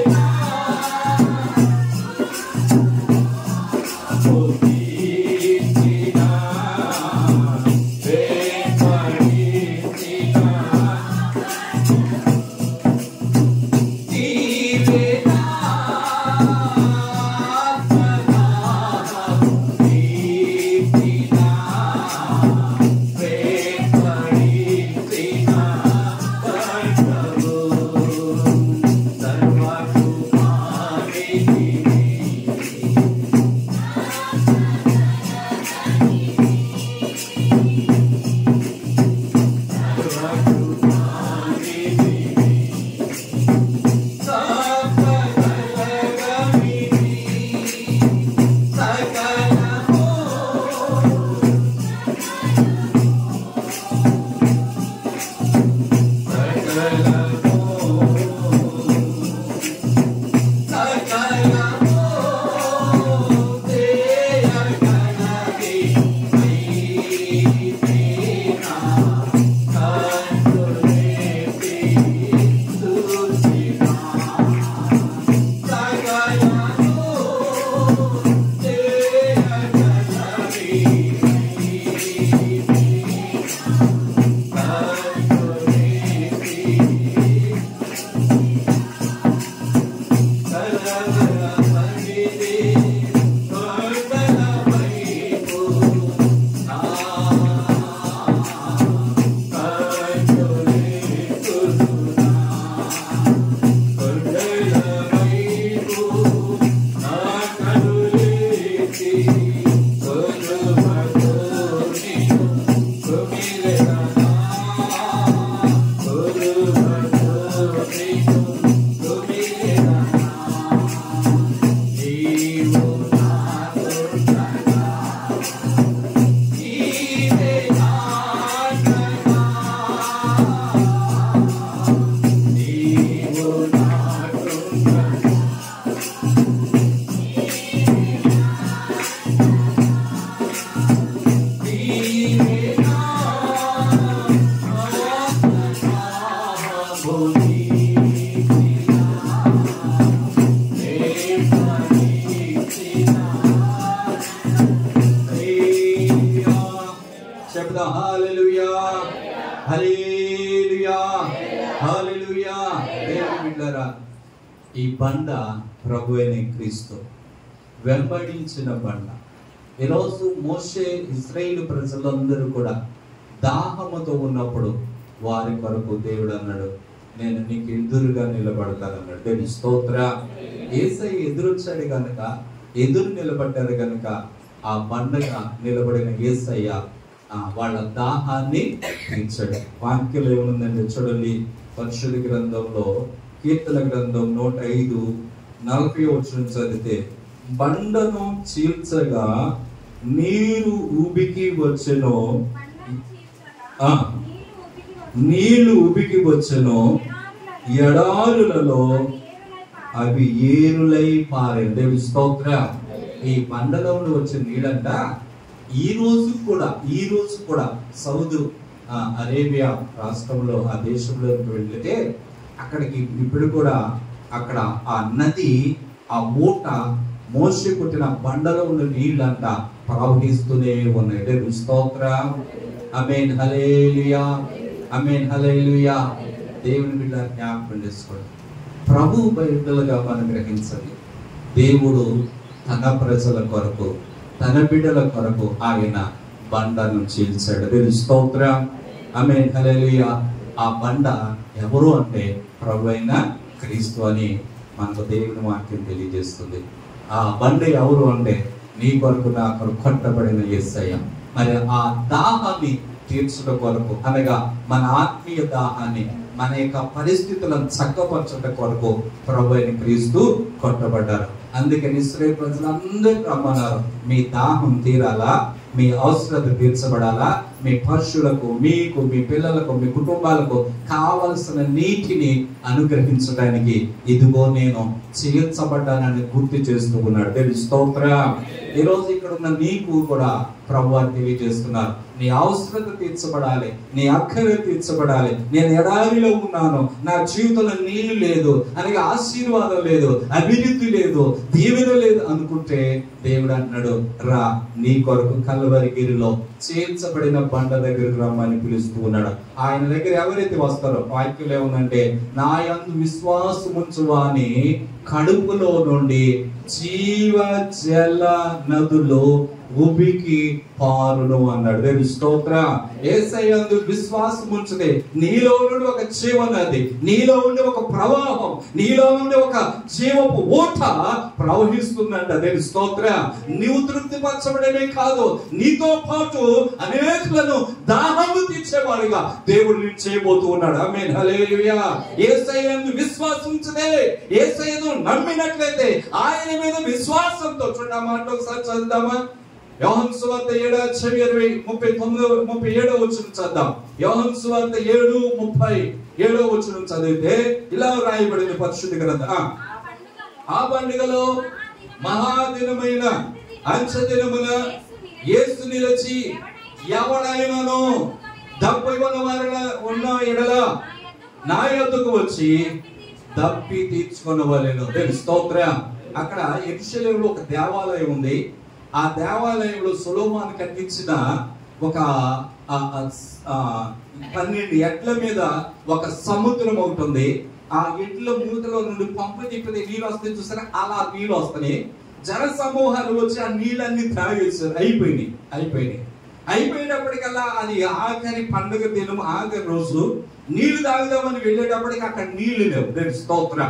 హల్లెలూయా. దేవుని బిడ్డలారా, ఈ బండ ప్రభువైన క్రీస్తు వెంబడించిన బండ. ఈరోజు మోషే ఇశ్రాయేలు ప్రజలందరూ కూడా దాహముతో ఉన్నప్పుడు వారి కొరకు దేవుడు అన్నాడు, నేను నీకు ఎదురుగా నిలబడతానన్నాడు. దేవుని స్తోత్ర. యేసయ్య ఎదురొచ్చాడు కనుక, ఎదురు నిలబడ్డారు కనుక ఆ బండగా నిలబడిన యేసయ్య వాళ్ళ దాహాన్ని తీర్చాడు. వాక్యం ఏముందంటే చూడండి, పరిశుద్ధ గ్రంథంలో కీర్తన గ్రంథం 105:40 చదివితే, బండను చీల్చగా నీరు ఉబికి వచ్చెను, నీళ్లు ఉబికి వచ్చెను, ఎడారులలో అవి ఏరులై పారే. దేవుని స్తోత్ర. ఈ బండలో వచ్చిన నీళ్ళంట ఈ రోజు కూడా సౌదీ అరేబియా రాష్ట్రంలో, ఆ దేశంలోకి వెళ్తే అక్కడికి ఇప్పుడు కూడా అక్కడ ఆ నది, ఆ ఊట మోషే కొట్టిన బండలో ఉన్న నీళ్ళంట ప్రవహిస్తూనే ఉన్నాయి. దేవుని స్తోత్ర. ఆమేన్ హల్లెలూయా, ఆమేన్ హల్లెలూయా. దేవుని బిడ్డ జ్ఞాపకం చేసుకోండి, ప్రభు బిడ్డలుగా మనం గ్రహించండి. దేవుడు తన ప్రజల కొరకు, తన బిడ్డల కొరకు ఆయన బండను చీల్చాడు. దేవుని స్తోత్ర. ఆమేన్ హల్లెలూయా. ఆ బండ ఎవరు అంటే ప్రభువైన క్రీస్తు అని మనకు దేవుని వాక్యం తెలియజేస్తుంది. ఆ బండ ఎవరు అంటే నీ కొరకు నా కొరకు కొట్టబడిన యేసయ్య. మరి ఆ దాహాన్ని తీర్చడం కొరకు, అనగా మన ఆత్మీయ దాహాన్ని, మన యొక్క పరిస్థితులను చక్కపరచడం కొరకు ప్రభువైన క్రీస్తు కొట్టబడ్డారు. అందుకని ఇశ్రాయేలు ప్రజలందరూ రమ్మన్నారు, మీ దాహం తీరాలా, మీ అవసరత తీర్చబడాలా, మీ పశువులకు, మీకు, మీ పిల్లలకు, మీ కుటుంబాలకు కావలసిన నీటిని అనుగ్రహించడానికి ఇదిగో నేను చీల్చబడ్డానని గుర్తు చేస్తూ ఉన్నాడు. దేవుని స్తోత్ర. ఈరోజు ఇక్కడ ఉన్న నీకు కూడా ప్రభువు తెలియజేస్తున్నారు, నీ అవసరత తీర్చబడాలి, నీ అక్కర తీర్చబడాలి. నేను ఎడారిలో ఉన్నాను, నా జీవితంలో నీళ్లు లేదు, అనగా ఆశీర్వాదం లేదు, అభివృద్ధి లేదు, దీవెన లేదు అనుకుంటే దేవుడు అంటున్నాడు, రా, నీ కొరకు కల్వరిగిరిలో చేర్చబడిన బండ దగ్గరకు రమ్మని పిలుస్తూ ఉన్నాడు. ఆయన దగ్గర ఎవరైతే వస్తారో, వాక్యం ఏముందంటే, నా యందు విశ్వాసముంచువాని కడుపులో నుండి జీవ జల నదులు ఉబికి పారును అన్నాడు. దేవుని స్తోత్ర. యేసయ్యందు విశ్వాసం ఉంచితే నీలో నుండి ఒక జీవనది, నీలో ఉండి ఒక ప్రవాహం, నీలో నుండి ఒక జీవపు ఊట ప్రవహిస్తుందంట. దేవుని స్తోత్ర. నీవు తృప్తిపరచబడమే కాదు, నీతో పాటు అనేకులను దాహము తీర్చేవాడిగా దేవుడు నిన్ను చేయబోతూ ఉన్నాడు. ఆమేన్ హల్లెలూయా. యేసయ్యందు విశ్వాసం ఉంచితే, యేసయ్యను నమ్మినట్లయితే, ఆయన మీద విశ్వాసంతో, చూడండి ఆ మాట ఒకసారి చదువుదామా. యోహాను సువార్త 7:37 చదువుదాం. యోహాను సువార్త 7:37 చదివితే ఇలా రాయబడింది పరిశుద్ధ గ్రంథం. ఆ పండుగలో మహాదినమైన అంచెదినమున యేసు నిలిచి, ఎవడైనను దప్పికొన్న వారిలో ఉన్న ఎడల నా యొద్దకు వచ్చి దప్పి తీర్చుకొనవలెను. స్తోత్ర. అక్కడ యెరూషలేములో ఒక దేవాలయం ఉంది. ఆ దేవాలయంలో సొలొమోను కట్టించిన ఒక 12 ఎడ్ల మీద ఒక సముద్రం ఒకటి ఉంది. ఆ ఎడ్ల మూతలో నుండి పంపు తిప్పితే నీళ్ళు వస్తాయి, చూసారా, అలా నీళ్ళు వస్తాయి. జన సమూహాలు వచ్చి ఆ నీళ్ళన్ని తాగేసారు. అయిపోయినప్పటికల్లా అది ఆఖరి పండుగ దినం, ఆఖరి రోజు నీళ్లు తాగుదామని వెళ్ళేటప్పటికి అక్కడ నీళ్లు లేవు. దేవుని స్తోత్ర.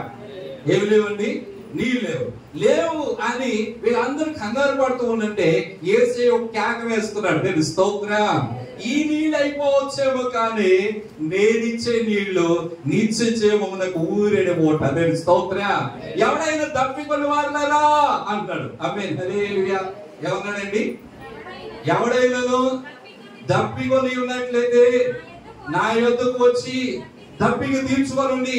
ఏమి లేవండి? నీళ్ళు లేవు అని వీళ్ళందరూ కంగారు పడుతూ ఉంటే యేసయ్య ఒక కేక వేస్తున్నాడు. దేవుని స్తోత్ర. ఈ నీళ్ళు అయిపోవచ్చేమో కానీ నేనిచ్చే నీళ్లు నిత్య జీవమునకు ఊరేడే ఓట. దేవుని స్తోత్ర. ఎవడైనా దప్పికొని వారులారా అంటాడు. ఆమేన్ హల్లెలూయా. ఏమన్నాడండి? ఎవడైనాను దప్పికొని ఉన్నట్లయితే నా యొద్దకు వచ్చి దప్పిక తీర్చుకోనండి,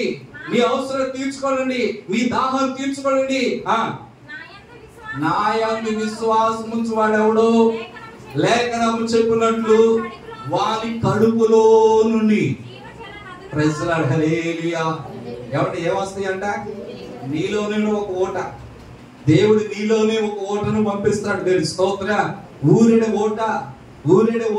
మీ అవసరం తీర్చుకోనండి, మీ దాహం తీర్చుకోనండి. నా యందు విశ్వాసం ఉంచువాడెవడో లేఖనము చెప్పినట్లు వారి కడుపులో నుండి ప్రైజ్లాడ్ హల్లెలూయా. ఎవరు ఏమొస్తాయి అంట? నీలోనే ఒక ఓట. దేవుడు నీలోనే ఒక ఓటను పంపిస్తాడు. దేవుని స్తోత్ర. ఊరిన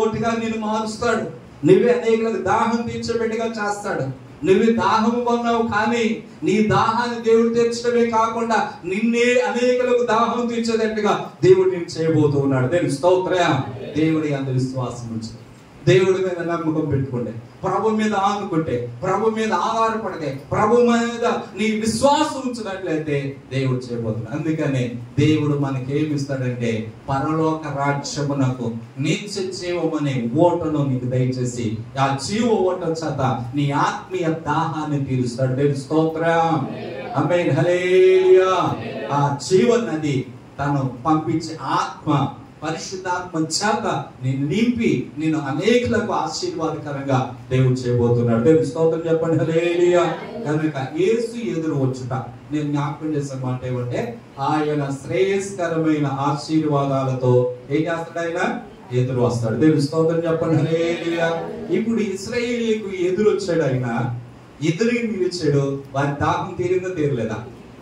ఓటగా నిన్ను మారుస్తాడు. నువ్వే అనేకులకు దాహం తీర్చేబిడ్డగా చేస్తాడు. నువ్వు దాహము కొన్నావు, కానీ నీ దాహాన్ని దేవుడు తీర్చడమే కాకుండా నిన్నే అనేకులకు దాహం తీర్చేటట్టుగా దేవుడు నేను చేయబోతూ ఉన్నాడు. దేవుని స్తోత్రం. దేవుడి అందు విశ్వాసం ఉంచు, దేవుడి మీద నమ్మకం పెట్టుకుంటే, ప్రభు మీద ఆనుకుంటే, ప్రభు మీద ఆధారపడితే, ప్రభు మీద నీ విశ్వాసం ఉంచినట్లయితే దేవుడు చేయబోతున్నాడు. అందుకనే దేవుడు మనకేమిస్తాడంటే పరలోక రాజ్యమునకు నిత్య జీవమనే ఓటను నీకు దయచేసి ఆ జీవ ఓట చేత నీ ఆత్మీయ దాహాన్ని తీరుస్తాడు. దేవుని స్తోత్రం. ఆమేన్. హల్లెలూయా. ఆ జీవ నది తను పంపించే ఆత్మ, పరిశుద్ధాత్మ చేత నేను నింపి నేను అనేకులకు ఆశీర్వాదకరంగా దేవుడు చేయబోతున్నాడు. దేవుని స్తోత్రం చెప్పండి. హల్లెలూయా. కనుక యేసు ఎదురు వచ్చుట నేను జ్ఞాపకం చేసిన మాట ఏమంటే, ఆయన శ్రేయస్కరమైన ఆశీర్వాదాలతో ఏం చేస్తాడు? ఆయన ఎదురు వస్తాడు. దేవుని స్తోత్రం చెప్పండి. హల్లెలూయా. ఇప్పుడు ఇశ్రాయేలీయులకు ఎదురు వచ్చాడు, ఆయన ఎదురు నిలిచాడు. వారి దాహం తీరిందా తీరలేదా?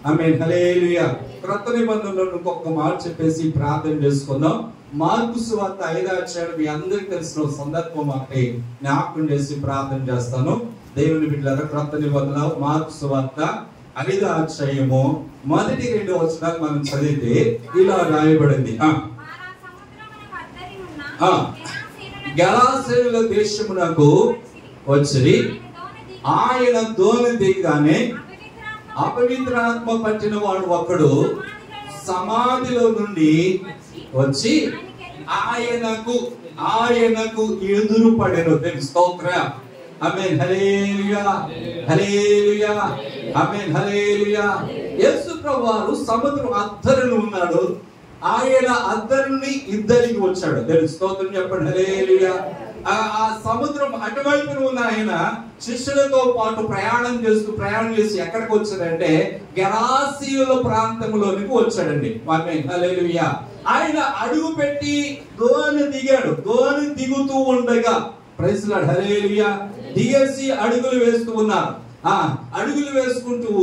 ఆమేన్. హల్లెలూయా. క్రొత్త నిబంధనలో ఇంకొక మాట చెప్పేసి ప్రార్థన చేసుకుందాం. మార్కు సువార్త 5వ అధ్యాయం మీ అందరికీ తెలిసిన సందర్భం అంటే జ్ఞాపకం చేసి ప్రార్థన చేస్తాను. దేవుని బిడ్డలారా, క్రొత్త నిబంధన మార్కు సువార్త 5వ అధ్యాయము మొదటి 2 వచనాలు మనం చదివితే ఇలా రాయబడింది. గెరాసేనుల దేశమునకు వచ్చి ఆయన దోణి దిగగానే అపవిత్రాత్మ పట్టిన వాడు ఒకడు సమాధిలో నుండి వచ్చి ఆయనకు ఎదురు పడెను. దేవుని స్తోత్రం. ఆమేన్. హల్లెలూయా. హల్లెలూయా. ఆమేన్. హల్లెలూయా. యేసు ప్రభువారు సముద్రం అద్దరిలో ఉన్నాడు. ఆయన అద్దరిని ఇద్దరికి వచ్చాడు. దేవుని స్తోత్రం చెప్పండి. హల్లెలూయా. ఆ సముద్రం అటువైపున ఉన్న ఆయన శిష్యులతో పాటు ప్రయాణం చేసి ఎక్కడికి వచ్చాడంటే గెరాసీయుల ప్రాంతంలోనికి వచ్చాడండి. ఆమేన్. హల్లెలూయా. ఆయన అడుగు పెట్టి దోణి దిగాడు. దోణి దిగుతూ ఉండగా ప్రైజ్ లార్డ్. హల్లెలూయా. దిగేసి అడుగులు వేస్తూ ఉన్నారు. అడుగులు వేసుకుంటూ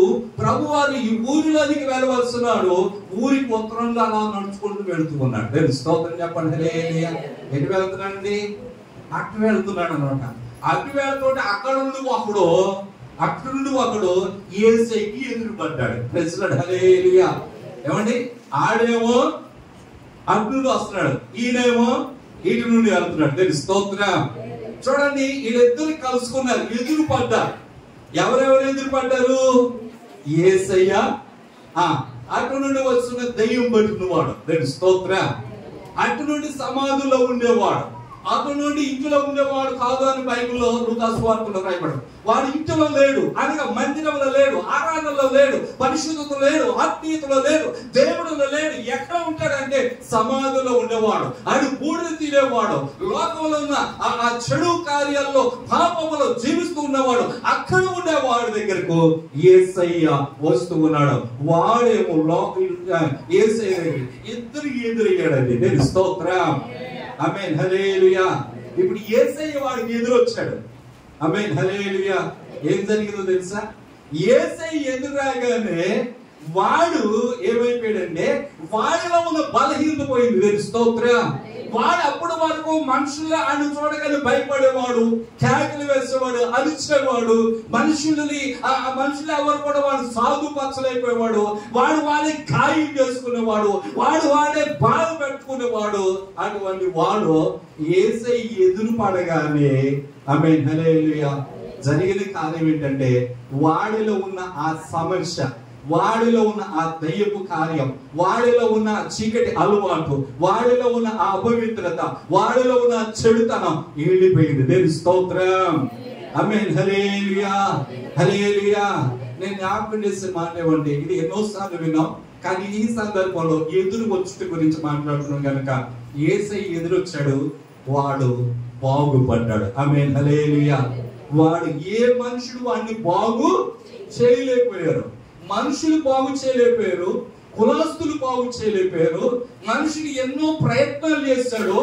ప్రభువారు ఈ ఊరిలోనికి వెళ్ళవలసినాడు. ఊరికి ఉత్తరంగా అలా నడుచుకుంటూ వెళుతూ ఉన్నాడు. దేవుని స్తోత్రం చెప్పండి. హల్లెలూయా. ఎటు వెళ్తున్నాడండి? అటు వెళ్తున్నాడు అనమాట. అటు వెళ్తుంటే అక్కడ నుండి ఒకడు యేసయ్యకి ఎదురు పడ్డాడు. Praise Lord. హల్లెలూయా. ఏమండి? ఆడేమో అటు నుండి వస్తున్నాడు, ఈయనేమో ఇటు నుండి వెళ్తున్నాడు. దేవుని స్తోత్రం. చూడండి, వీళ్ళిద్దరు కలుసుకున్నారు, ఎదురు పడ్డారు. ఎవరెవరు ఎదురు పడ్డారు? యేసయ్య, అటు నుండి వస్తున్న దయ్యం పట్టిన వాడు. దేవుని స్తోత్రం. అటు నుండి సమాధిలో ఉండేవాడు, అటు నుండి ఇంటిలో ఉండేవాడు కాదు అని బైబిల్లో లూకా సువార్తలో రాయబడింది. వాడు ఇంటిలో లేడు, అనగా మందిరంలో లేడు, ఆరాధనలో లేడు, పరిశుద్ధతలో లేడు, ఆత్మీయతలో లేడు, దేవుడిలో లేడు. ఎక్కడ ఉంటాడంటే సమాధిలో ఉండేవాడు. అది బూడిద తీరేవాడు, లోకంలో ఉన్న ఆ చెడు కార్యాల్లో పాపములో జీవిస్తూ ఉన్నవాడు. అక్కడ ఉండేవాడు దగ్గరకు యేసయ్య వస్తూ ఉన్నాడు. వాడేమో యేసయ్య దగ్గర ఎదురయ్యాడండి. దేవుని స్తోత్రం. ఆమేన్. హల్లెలూయా. ఇప్పుడు యేసయ్య వాడికి ఎదురొచ్చాడు. ఆమేన్. హల్లెలూయా. ఏం జరిగిందో తెలుసా? యేసయ్య ఎదురు రాగానే వాడు ఏమైపోయాడంటే వాడిలో ఉన్న బలహీనత పోయింది. దేవుని స్తోత్రం. వాడు అప్పటి వరకు మనుషులు ఆయన చూడగానే భయపడేవాడు, కేకలు వేసేవాడు, అరిచేవాడు, మనుషులు ఎవరు కూడా వాడు సాధుపరచలేకపోయేవాడు, వాడే గాయం చేసుకునేవాడు, వాడే బాధ పెట్టుకునేవాడు. అటువంటి వాడు యేసయ్య ఎదురు పడగానే ఆమేన్. హల్లెలూయా. జరిగిన కార్యం ఏంటంటే వాడిలో ఉన్న ఆ సమస్య, వాడిలో ఉన్న ఆ దయ్యపు కార్యం, వాడిలో ఉన్న చీకటి అలవాటు, వాడిలో ఉన్న ఆ అపవిత్రత, వాడిలో ఉన్న చెడుతనం ఏడిపోయింది. దేవుని స్తోత్రం. ఆమేన్. హల్లెలూయా. హల్లెలూయా. నేను జ్ఞాపకం చేసే మాట ఏమంటే, ఇది ఎన్నోసార్లు విన్నాం, కానీ ఈ సందర్భంలో ఎదురు వచ్చుట గురించి మాట్లాడుతున్నాం కనుక యేసయ్య ఎదురొచ్చాడు, వాడు బాగుపడ్డాడు. ఆమేన్. హల్లెలూయా. వాడు ఏ మనుషుడు వాడిని బాగు చేయలేకపోయారు. మనుషులు బాగు చేయలేకపోయారు, కులస్తులు బాగు చేయలేకపోయారు. మనుషులు ఎన్నో ప్రయత్నాలు చేశాడు,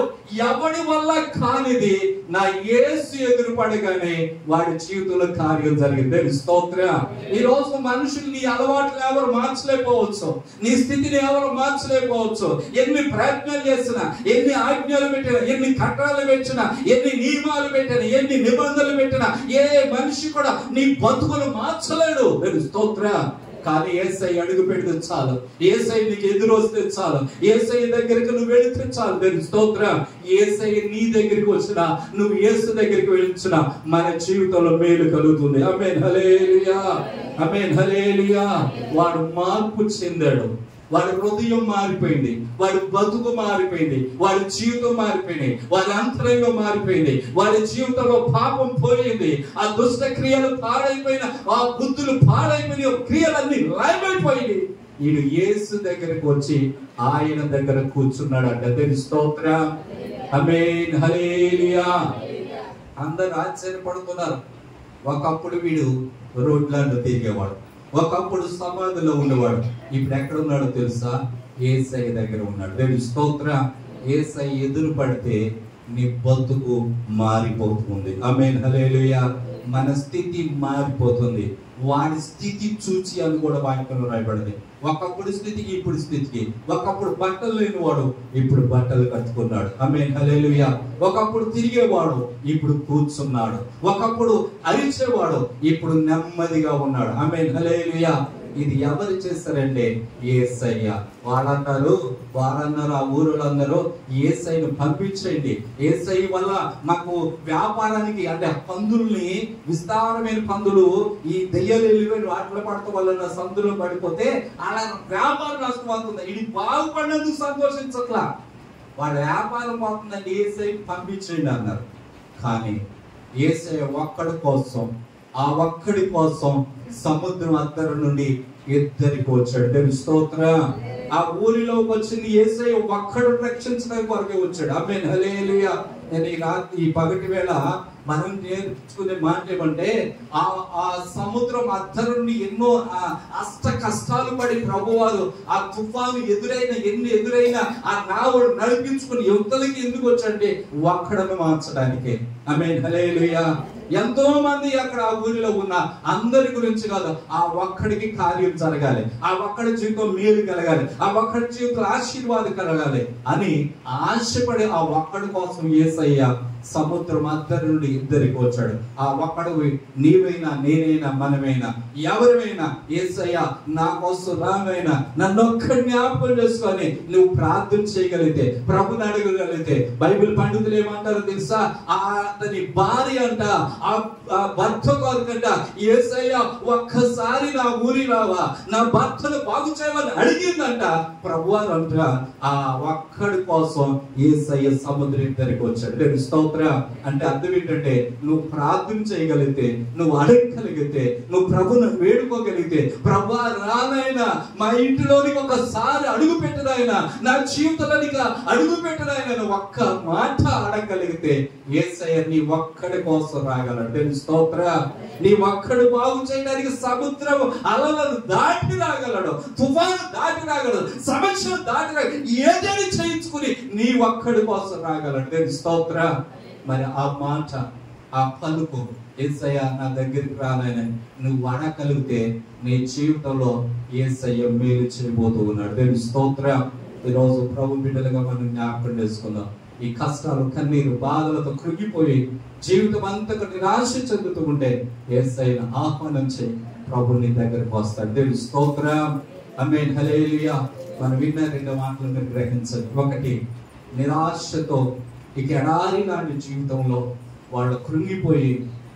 ఎవడి వల్ల కానిది నా యేసు ఎదురుపడగానే వాడి జీవితంలో కార్యం జరిగింది. స్తోత్రం. ఈ రోజు మనుషులు నీ అలవాట్లు ఎవరు మార్చలేకపోవచ్చు, నీ స్థితిని ఎవరు మార్చలేకపోవచ్చు. ఎన్ని ప్రయత్నాలు చేసినా, ఎన్ని ఆజ్ఞలు పెట్టినా, ఎన్ని కట్టాలు పెట్టినా, ఎన్ని నియమాలు పెట్టినా, ఎన్ని నిబంధనలు పెట్టినా ఏ మనిషి కూడా నీ బతుకులు మార్చలేడు. స్తోత్రం. కానీ యేసయ్య అడుగు పెడితే చాలు, యేసయ్య నీకు ఎదురు వస్తే చాలు, యేసయ్య దగ్గరికి నువ్వు వెళితే చాలు. దేవుని స్తోత్రం. యేసయ్య నీ దగ్గరికి వచ్చినా, నువ్వు యేసు దగ్గరికి వెళ్ళినా మన జీవితంలో మేలు కలుగుతుంది. ఆమేన్ హల్లెలూయా, ఆమేన్ హల్లెలూయా. వాడు మార్పు చెందాడు, వాడి హృదయం మారిపోయింది, వాడి బతుకు మారిపోయింది, వాడి జీవితం మారిపోయింది, వాడి అంతరంగం మారిపోయింది, వాడి జీవితంలో పాపం పోయింది, ఆ దుష్ట క్రియలు పాడైపోయిన, ఆ బుద్ధులు పాడైపోయిన క్రియలన్నీ లయమైపోయింది. ఈయన యేసు దగ్గరకు వచ్చి ఆయన దగ్గర కూర్చున్నాడు అంట. దేవుని స్తోత్రం. ఆమేన్ హల్లెలూయా. అందరూ ఆశ్చర్యపడుతున్నారు. ఒకప్పుడు వీడు రోడ్లలో తిరిగేవాడు, ఒకప్పుడు సమాధిలో ఉండేవాడు, ఇప్పుడు ఎక్కడ ఉన్నాడో తెలుసా? యేసయ్య దగ్గర ఉన్నాడు. దేవుని స్తోత్రం. యేసయ్య ఎదురు పడితే నీ బతుకు మారిపోతుంది. ఆమేన్ హల్లెలూయా. మన స్థితి మారిపోతుంది. వాడి స్థితి చూచి అని కూడా వాక్యంలో రాయబడింది. ఒకప్పుడు స్థితికి ఇప్పుడు స్థితికి, ఒకప్పుడు బట్టలు లేనివాడు ఇప్పుడు బట్టలు కట్టుకున్నాడు. ఆమేన్ హల్లెలూయా. ఒకప్పుడు తిరిగేవాడు ఇప్పుడు కూర్చున్నాడు, ఒకప్పుడు అరిచేవాడు ఇప్పుడు నెమ్మదిగా ఉన్నాడు. ఆమేన్ హల్లెలూయా. ఇది ఎవరు చేస్తారంటే యేసయ్య. వారన్నారు ఆ ఊరులందరూ యేసయ్యను పంపించండి, యేసయ్య వల్ల మాకు వ్యాపారానికి, అంటే పందుల్ని, విస్తారమైన పందులు ఈ దెయ్యాలు వాటిలో పడటం వల్ల సందులో పడిపోతే అలా వ్యాపారం నష్టం అవుతుంది. ఇది బాగుపడినందుకు సంతోషించట్లా, వాళ్ళ వ్యాపారం పోతుందండి, యేసయ్య పంపించండి అన్నారు. కానీ యేసయ్య ఒక్కడి కోసం సముద్రం అద్దరు నుండి ఇద్దరికి వచ్చాడు. దేవుని స్తోత్రం. ఆ ఊరిలోకి వచ్చింది యేసయ్య ఒక్కడు రక్షించడానికి వరకే వచ్చాడు. ఆమేన్ హల్లెలూయా. నేను ఈ పగటి వేళ మనం నేర్చుకునే మాట ఏమంటే, ఆ సముద్రం అద్దరు నుండి ఎన్నో అష్ట కష్టాలు పడి ప్రభువారు ఆ తుఫాను ఎదురైనా ఆ నావుడు నడిపించుకుని యువతలకి ఎందుకు వచ్చంటే ఒక్కడను మార్చడానికి. ఆమేన్ హల్లెలూయా. ఎంతో మంది అక్కడ ఆ ఊరిలో ఉన్న అందరి గురించి కాదు, ఆ ఒక్కడికి కార్యం జరగాలి, ఆ ఒక్కడి జీవితం మేలు కలగాలి, ఆ ఒక్కడి జీవితం ఆశీర్వాదం కలగాలి అని ఆశపడి ఆ ఒక్కడి కోసం యేసయ్య సముద్రం అద్దరి నుండి ఇద్దరికి వచ్చాడు. ఆ ఒక్కడు నీవైనా, నేనైనా, మనమైనా, ఎవరైనా యేసయ్య నా కోసం రానైనా నన్ను ఒక్క జ్ఞాపకం చేసుకొని నువ్వు ప్రార్థన చేయగలిగితే, ప్రభుని అడగగలిగితే, బైబిల్ పండితులు ఏమంటారు తెలుసా? అతని భార్య అంట ఆ భర్త కొరకంట యేసయ్య ఒక్కసారి నా ఊరి రావా, నా భర్తను బాగు చేయమని అడిగిందంట. ప్రభువారు అంట ఆ ఒక్కడి కోసం యేసయ్య సముద్రం ఇద్దరికి వచ్చాడు. స్తోత్రం. అంటే అర్థం ఏంటంటే, నువ్వు ప్రార్థన చేయగలిగితే, నువ్వు అడగగలిగితే, నువ్వు ప్రభును వేడుకోగలిగితే, ప్రభువా రానైనా మా ఇంటిలోనికి ఒకసారి అడుగు పెట్టడాయన, నా జీవితంలోనికి అడుగు పెట్టడాయన ఒక్క మాట అడగగలిగితే యేసయ్య నీ ఒక్కడి కోసం రాగలడు. స్తోత్రం. నీ ఒక్కడు బాగు చేయడానికి సముద్రం అలలను దాటి రాగలడు, తుఫాను దాటి రాగలడు, సమస్యలు దాటి రాగలడు, ఏదైనా చేయించుకుని నీ ఒక్కడి కోసం రాగలడు. స్తోత్రం. మరి ఆ మాట, ఆ పలుకు, యేసయ్య నా దగ్గరికి రానని నువ్వు అడగలిగితే నీ జీవితంలో యేసయ్య మేలు చేయబోతూ ఉన్నాడు. దేవుని స్తోత్రం. ఈరోజు ప్రభు బిడ్డలుగా మనం జ్ఞాపకం చేసుకుందాం. ఈ కష్టాలు, కన్నీరు, బాధలతో కృంగిపోయి జీవితం అంతా నిరాశ చెందుతూ ఉంటే యేసయ్యను ఆహ్వానం చేయి, ప్రభు నీ దగ్గరకు వస్తాడు. దేవుని స్తోత్రం. ఆమేన్ హల్లెలూయా. మనం విన్న రెండు మాటలు మీరు గ్రహించండి. ఒకటి, నిరాశతో ఇక ఎడారి లాంటి జీవితంలో వాళ్ళు కృంగిపోయి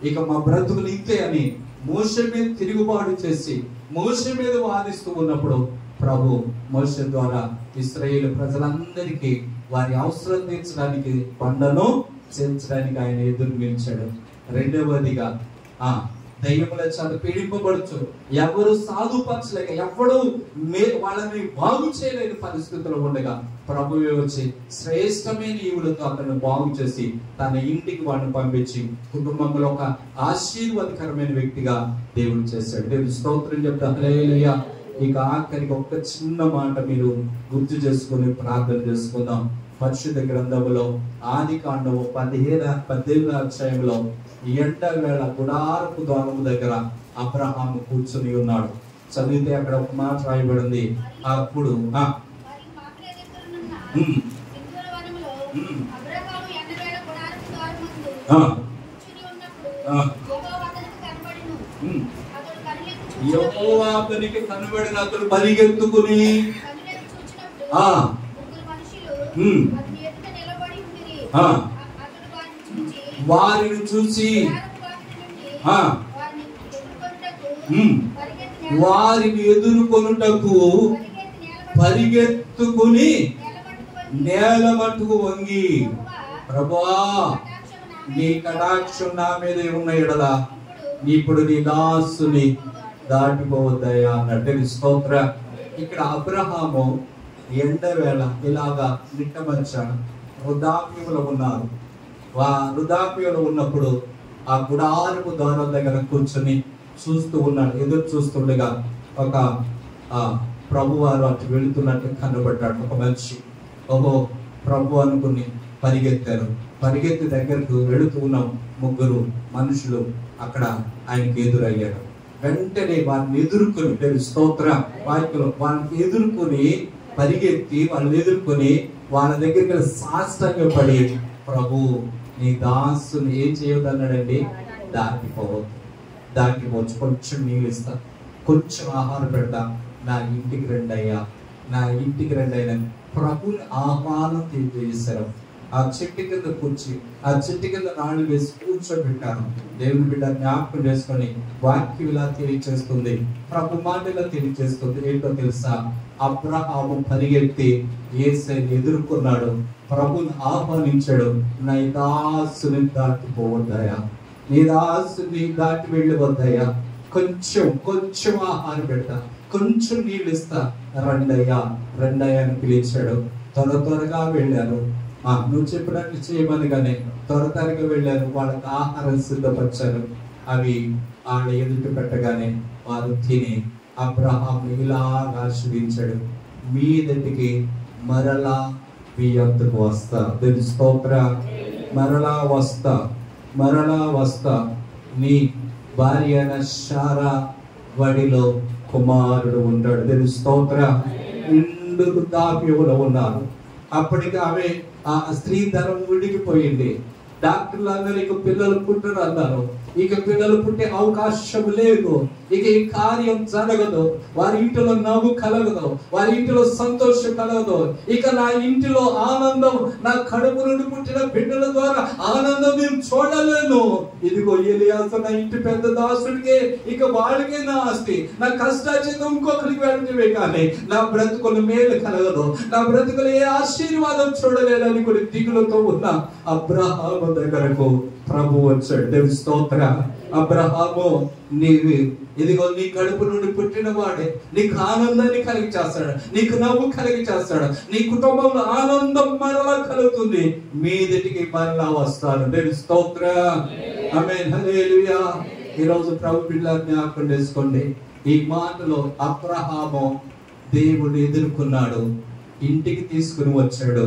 ఇక మా బ్రతుకులు ఇంతే అని మోషే మీద తిరుగుబాటు చేసి మోషే మీద వాదిస్తూ ఉన్నప్పుడు ప్రభు మోషే ద్వారా ఇశ్రాయేలు ప్రజలందరికీ వారి అవసరం తీర్చడానికి కొండను చేర్చడానికి ఆయన ఎదురు నిలిచాడు. రెండవదిగా దయ్యముల చేత పీడింపబడుచు ఎవరు సాధుపరచలేక, ఎవడు వాళ్ళని బాగు చేయలేని పరిస్థితుల్లో ఉండగా ప్రభువే వచ్చి శ్రేష్టమైన ఈవులతో అతను బాగు చేసి తన ఇంటికి వాడిని పంపించి కుటుంబంలో ఒక ఆశీర్వాదకరమైన వ్యక్తిగా దేవుడు చేశాడు. దేవుడు స్తోత్రం చెప్తా. హల్లెలూయా. ఇక ఆఖరికి ఒక్క చిన్న మాట మీరు గుర్తు చేసుకుని ప్రార్థన చేసుకుందాం. పరిశుద్ధ గ్రంథములో ఆదికాండము 18వ అధ్యాయంలో ఎండవేళ గుడారపు ద్వారము దగ్గర అబ్రహాము కూర్చుని ఉన్నాడు. చదివితే అక్కడ ఒక మాట రాయబడింది. అప్పుడు యెహోవా అతనికి కనబడిన అతడు పరిగెత్తుకుని వారిని చూసి వారిని ఎదుర్కొనుటకు పరిగెత్తుకుని నేల మట్టుకు వంగి, ప్రభువా నీ కటాక్షం నా మీద ఉన్న ఎడల ఇప్పుడు నీ దాసుని దాటిపోవద్దయా అన్నట్టు. స్తోత్ర. ఇక్కడ అబ్రహాము ఎండవేళ ఇలాగా నిట్టమచ్చ వృద్ధాప్యంలో ఉన్నారు. వృద్ధాప్యంలో ఉన్నప్పుడు ఆ గుడారపు ద్వారం దగ్గర కూర్చొని చూస్తూ ఉన్నాడు. ఎదురు చూస్తుండగా ఒక ప్రభువారు అటు వెళుతున్నట్టు కనబడ్డాడు. ఒక మనిషి, ఓహో ప్రభు అనుకుని పరిగెత్తారు. పరిగెత్తి దగ్గరకు వెళుతూ ఉన్న ముగ్గురు మనుషులు అక్కడ ఆయనకి ఎదురయ్యారు. వెంటనే వారిని ఎదుర్కొని, స్తోత్ర వాక్యలో వాళ్ళని ఎదుర్కొని పరిగెత్తి వాళ్ళని ఎదుర్కొని వాళ్ళ దగ్గరికి సాష్టాంగపడి, ప్రభు నీ దాసుని ఏం చేయొద్దన్నాడండి, దాటిపోవచ్చు, కొంచెం నీళ్ళు ఇస్తా, కొంచెం ఆహారం పెడతా, నా ఇంటికి రండి అయ్యా, నా ఇంటికి రండి అయినా ప్రభుని ఆహ్వానం తెలియజేశారు. ఆ చెట్టు కింద కూర్చి ఆ చెట్టు కింద రాళ్ళు వేసి కూర్చోబెట్టాను. దేవుని బిడ్డ జ్ఞాపకం చేసుకొని వాక్యం ఇలా తెలియచేస్తుంది, ప్రభు మాట ఇలా తెలియచేస్తుంది. ఏంటో తెలుసా? అబ్రహాము పరిగెత్తి యేసయ్యను ఎదుర్కొన్నాడు, ప్రభుని ఆహ్వానించాడు. నా దాసుని దాటిపోవద్దయా, నీ దాసుని దాటి వెళ్ళవద్దయా, కొంచెం ఆహారం పెడతా, కొంచెం నీళ్ళు ఇస్తా, రండయ్యా అని పిలిచాడు. త్వరగా వెళ్ళారు. నువ్వు చెప్పినట్లు చేయమనిగానే త్వరగా వెళ్ళారు. వాళ్ళకి ఆహారం సిద్ధపరిచారు. అవి వాళ్ళ ఎదుటి పెట్టగానే వారు తిని అబ్రహాం ఇలాగా ఆశీర్వదించాడు, మీదటికి మరలా మీ యొద్దకు వస్తా, స్తోత్ర, మరలా వస్తా, నీ భార్య అయిన శారా వడిలో కుమారుడు ఉంటాడు. స్తోత్ర. నిండు వృద్ధాప్యంలో ఉన్నారు. అప్పటికి ఆమె ఆ స్త్రీ ధనం ఉడికిపోయింది. డాక్టర్లు అందరూ ఇక పిల్లలు పుట్టరు అన్నారు. ఇక పిల్లలు పుట్టే అవకాశం లేదు. ఇక ఈ కార్యం జరగదు. వారి ఇంటిలో నవ్వు కలగదు, వారి ఇంటిలో సంతోషం కలగదు. ఇక నా ఇంటిలో ఆనందం, నా కడుపు నుండి పుట్టిన బిడ్డల ద్వారా ఆనందం నేను చూడలేను. ఇదిగో ఎలియాజరు నా ఇంటి పెద్ద దాసుడికే, ఇక వాళ్ళకే నా ఆస్తి, నా కష్టాచేతం ఇంకొకరికి వెళ్ళటమే కానీ నా బ్రతుకులు మేలు కలగదు, నా బ్రతుకులు ఏ ఆశీర్వాదం చూడలేదని కొన్ని దిగులతో ఉన్న అబ్రహాము దగ్గరకు ప్రభు వచ్చాడు. స్తోత్ర. అబ్రహాము, ఇదిగో నీ కడుపు నుండి పుట్టిన వాడే నీకు ఆనందాన్ని కలిగి చేస్తాడు, నీకు నవ్వు కలిగి చేస్తాడు, నీ కుటుంబంలో ఆనందం మరలా కలుగుతుంది, మీదటికి మరలా వస్తాడు. స్తోత్ర. ఆమేన్. హల్లెలూయా. ఈరోజు ప్రభు బిడ్డల జ్ఞాపకం చేసుకోండి. ఈ మాటలో అబ్రహాము దేవుడు ఎదుర్కొన్నాడు, ఇంటికి తీసుకుని వచ్చాడు.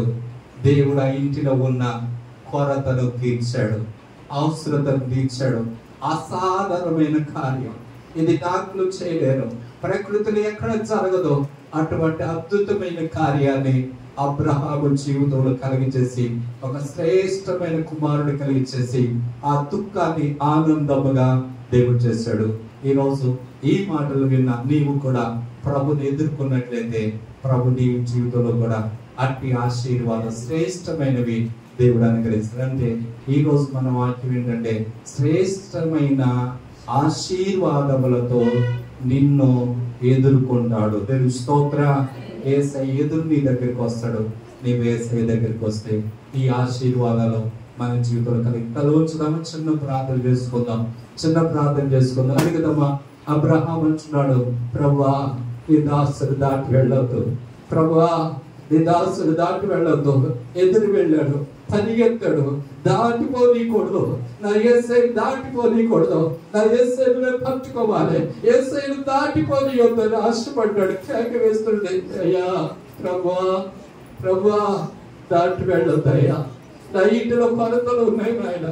దేవుడు ఆ ఇంటిలో ఉన్న కొరతను తీర్చాడు, అవసరతను తీర్చాడు. అసాధారణమైన కార్యం ఇది, డాక్టర్లు చేయలేరు, ప్రకృతిలో ఎక్కడ జరగదు. అటువంటి అద్భుతమైన కార్యాన్ని అబ్రహాము జీవితంలో కలిగించేసి ఒక శ్రేష్టమైన కుమారుడు కలిగించేసి ఆ దుఃఖాన్ని ఆనందముగా దేవుడు చేశాడు. ఈరోజు ఈ మాటలు విన్న నీవు కూడా ప్రభుని ఎదుర్కొన్నట్లయితే ప్రభు నీ జీవితంలో కూడా అట్టి ఆశీర్వాదం శ్రేష్టమైనవి దేవుడు అనుగ్రహిస్తాడు. అంటే ఈ రోజు మన వాక్యం ఏంటంటే, శ్రేష్టమైన ఆశీర్వాదములతో నిన్ను ఎదుర్కొంటాడు. దేవుని స్తోత్ర. యేసయ్య ఎదురు నీ దగ్గరికి వస్తాడు. నీవు యేసయ్య దగ్గరికి వస్తే ఈ ఆశీర్వాదాలు మన జీవితంలో కలిగి కలుగుతాము. చిన్న ప్రార్థన చేసుకుందాం. అడుగుదామా? అబ్రహాం అంటున్నాడు, ప్రభువా ఈ దాసుడు దాటి వెళ్ళొద్దు, ప్రభువా ఈ దాసుడు దాటి వెళ్ళొద్దు. ఎదురు వెళ్ళాడు, పరిగెత్తాడు, దాటిపోనీకూడదు, నా యేసై దాటిపోనీకూడదు, నా యేసైని పట్టుకోవాలి, యేసైని దాటిపోనీయొద్దని ఆశపడ్డాడు. కేక వేస్తుండే, అయ్యా ప్రభువా ప్రభువా దాటి వెళ్ళొద్దయ్యా, నా ఇంటిలో కొరతలు ఉన్నాయి నాయన,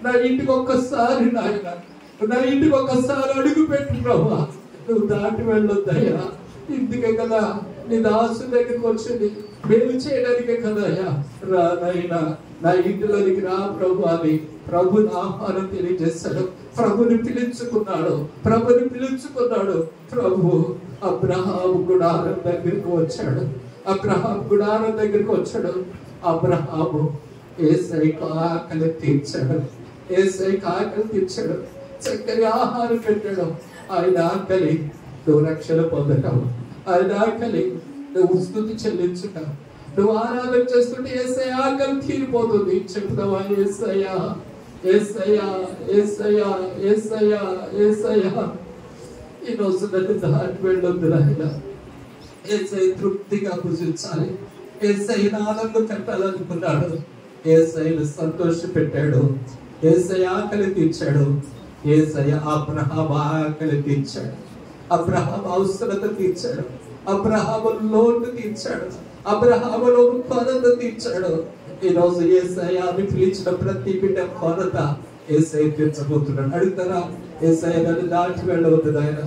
నా ఇంటికి ఒక్కసారి నాయన, నా ఇంటికి ఒక్కసారి అడుగు పెట్టు ప్రభువా, నువ్వు దాటి వెళ్ళొద్దయ్యా. ఇందుకే కదా నీ దాసు దగ్గరికి వచ్చింది, మేలు చేయడానికే కదా అయ్యా. రా నాయనా, నా ఇంటిలోనికి రా ప్రభు అని ప్రభుని ఆహ్వానం తెలియజేశాడు. ప్రభుని పిలుచుకున్నాడు, ప్రభుని పిలుచుకున్నాడు. ప్రభు అబ్రహాము గుడారం దగ్గరికి వచ్చాడు, అబ్రహాం గుడారం దగ్గరికి వచ్చాడు. అబ్రహాము యేసయ్యకు ఆకలి తీర్చాడు, యేసయ్యకు ఆకలి తీర్చాడు, చక్కని ఆహారం పెట్టాడు. ఆయన ఆకలి నువ్వు రక్షణ పొందటం, ఆయన ఆకలి నువ్వు స్తుతి చెల్లించటం, నువ్వు ఆరాధన చేస్తుంటే యేసయ్య ఆకలి తీరిపోతుంది. చెప్తావా, యేసయ్యా యేసయ్యా యేసయ్యా యేసయ్యా యేసయ్యా ఈరోజు నన్ను దాటి వెళ్ళొద్దు నాయన, యేసయ్య తృప్తిగా భుజించాలి, యేసయ్యను ఆనందం పెట్టాలనుకున్నాడు. యేసయ్యను సంతోష పెట్టాడు, యేసయ్య ఆకలి తీర్చాడు. యేసయ్య అబ్రహాం ఆకలి తీర్చాడు, అబ్రహాం అవసరత తీర్చాడు, అబ్రహాము లోటు తీర్చాడు, అబ్రహాములో కొరత తీర్చాడు. ఈరోజు యేసయ్యని పిలిచిన ప్రతి బిడ్డ కొరత యేసయ్య తీర్చబోతున్నాడు. అడుగుతారా, యేసయ్య నన్ను దాటి వెళ్ళవద్దు నాయన,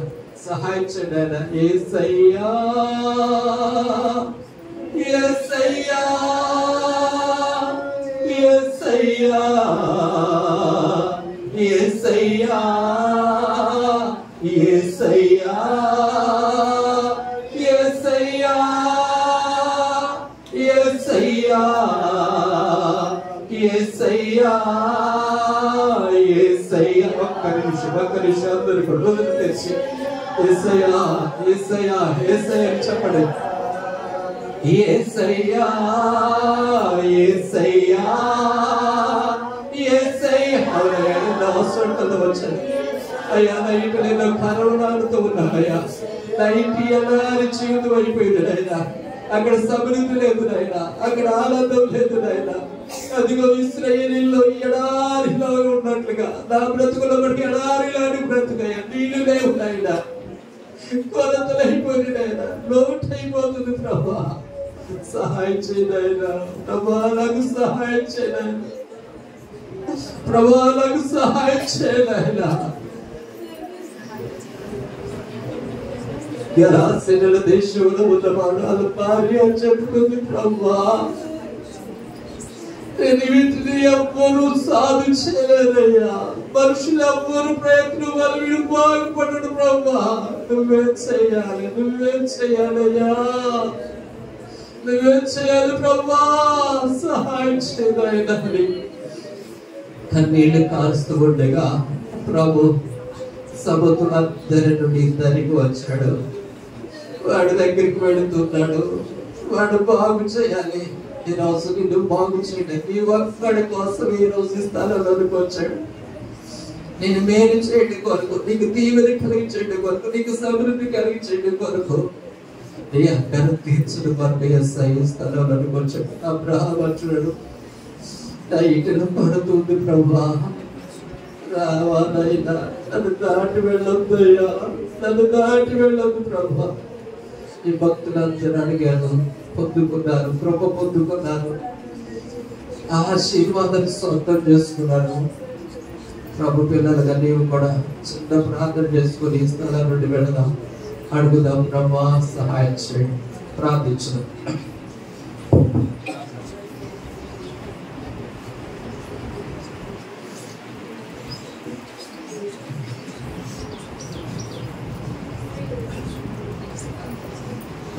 సహాయం చేయండి ఆయన. యేసయ్యా యేసయ్యా యేసయ్యా యేసయ్యా యేసయ్యా యేసయ్యా యేసయ్యా యేసయ్యా యేసయ్యా. ఒక్క నిమిషం అందరూ రోజులు తెచ్చి యేసయ్యా యేసయ్యా యేసయ్యా చెప్పండి. యేసయ్యా యేసయ్యా యేసయ్యా. అవసరంతో వచ్చాను అయ్యా, నా ఇంటి నేను కరోనాలతో ఉన్నానయ్యా, నా ఇంటి ఎలాంటి జీవితం అయిపోయింది నాయనా, అక్కడ సమృద్ధి లేదు నాయనా, అక్కడ ఆనందం లేదు నాయనా. అదిగో ఇశ్రాయేలీయుల్లో ఎడారిలో ఉన్నట్లుగా నా బ్రతుకులో మనకి ఎడారిలాంటి బ్రతుకయ్యా, నీళ్లు లేవు నాయనా, కొరతలు అయిపోయింది నాయనా, లోటు అయిపోతుంది ప్రభా. సహాయం చేయనాయనా ప్రభా, నాకు సహాయం చేయనాయనా ప్రభా, నాకు సహాయం చేయనాయనా. గెరాసేనుల దేశంలో ఉన్నవాడు వాళ్ళ భార్య చెప్పుకుంది, ప్రభా నేను వీటిని ఎవ్వరూ సాధించలేదయ్యా, మనుషులు ఎవ్వరు ప్రయత్నం వాళ్ళు వీడు బాగుపడడు ప్రభా, నువ్వేం చెయ్యాలి, నువ్వేం చెయ్యాలయ్యా, నువ్వేం చేయాలి ప్రభా, సహాయం చేయదాయని కన్నీళ్లు కారుస్తూ ఉండగా ప్రభు సముద్రులందరి నుండి ఇద్దరికి వచ్చాడు. వాడి దగ్గరికి వెళుతున్నాడు, వాడు బాగు చేయాలి, ఈ రోజు నిన్ను బాగు చేయడానికి ఒక్కడి కోసం ఈ రోజు స్థలంలోకి వచ్చాడు. నేను మేలు చేయడం కొరకు, నీకు తీవ్ర కలిగించడం కొరకు, నీకు సమృద్ధి కలిగించడం కొరకు, నీ అక్కను తీర్చడం కొరకు స్థలంలోకి వచ్చాడు. అబ్రహాము అంటున్నాడు, నా ఇంటిలో పడుతుంది ప్రభా, రావాలైనా నన్ను దాటి వెళ్ళొద్దయ్యా, నన్ను దాటి వెళ్ళొద్దు ప్రభా. ఈ భక్తులందరూ అడిగాను, పొందుకున్నారు, కృప పొందుకున్నారు, ఆశీర్వాదాన్ని సొంతం చేసుకున్నాను. ప్రభు పిల్లలుగా నీవు కూడా చిన్న ప్రార్థన చేసుకుని ఈ స్థలం నుండి వెళదాం, అడుగుదాం. ప్రభా సహాయం చేయండి, ప్రార్థించుదాం.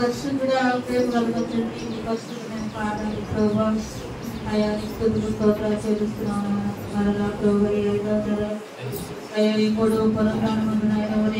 పరిశుద్ధుడా, ప్రేమ కలుగుతుంది నీ పరిశుద్ధమైన పాదాలు ప్రభా, అయ్యా స్తుతులు స్తోత్రాలు చెల్లిస్తున్నాను. మరలా ప్రభు అయ్యా ఈ మూడు పునరుద్ధానమందున ఎవరి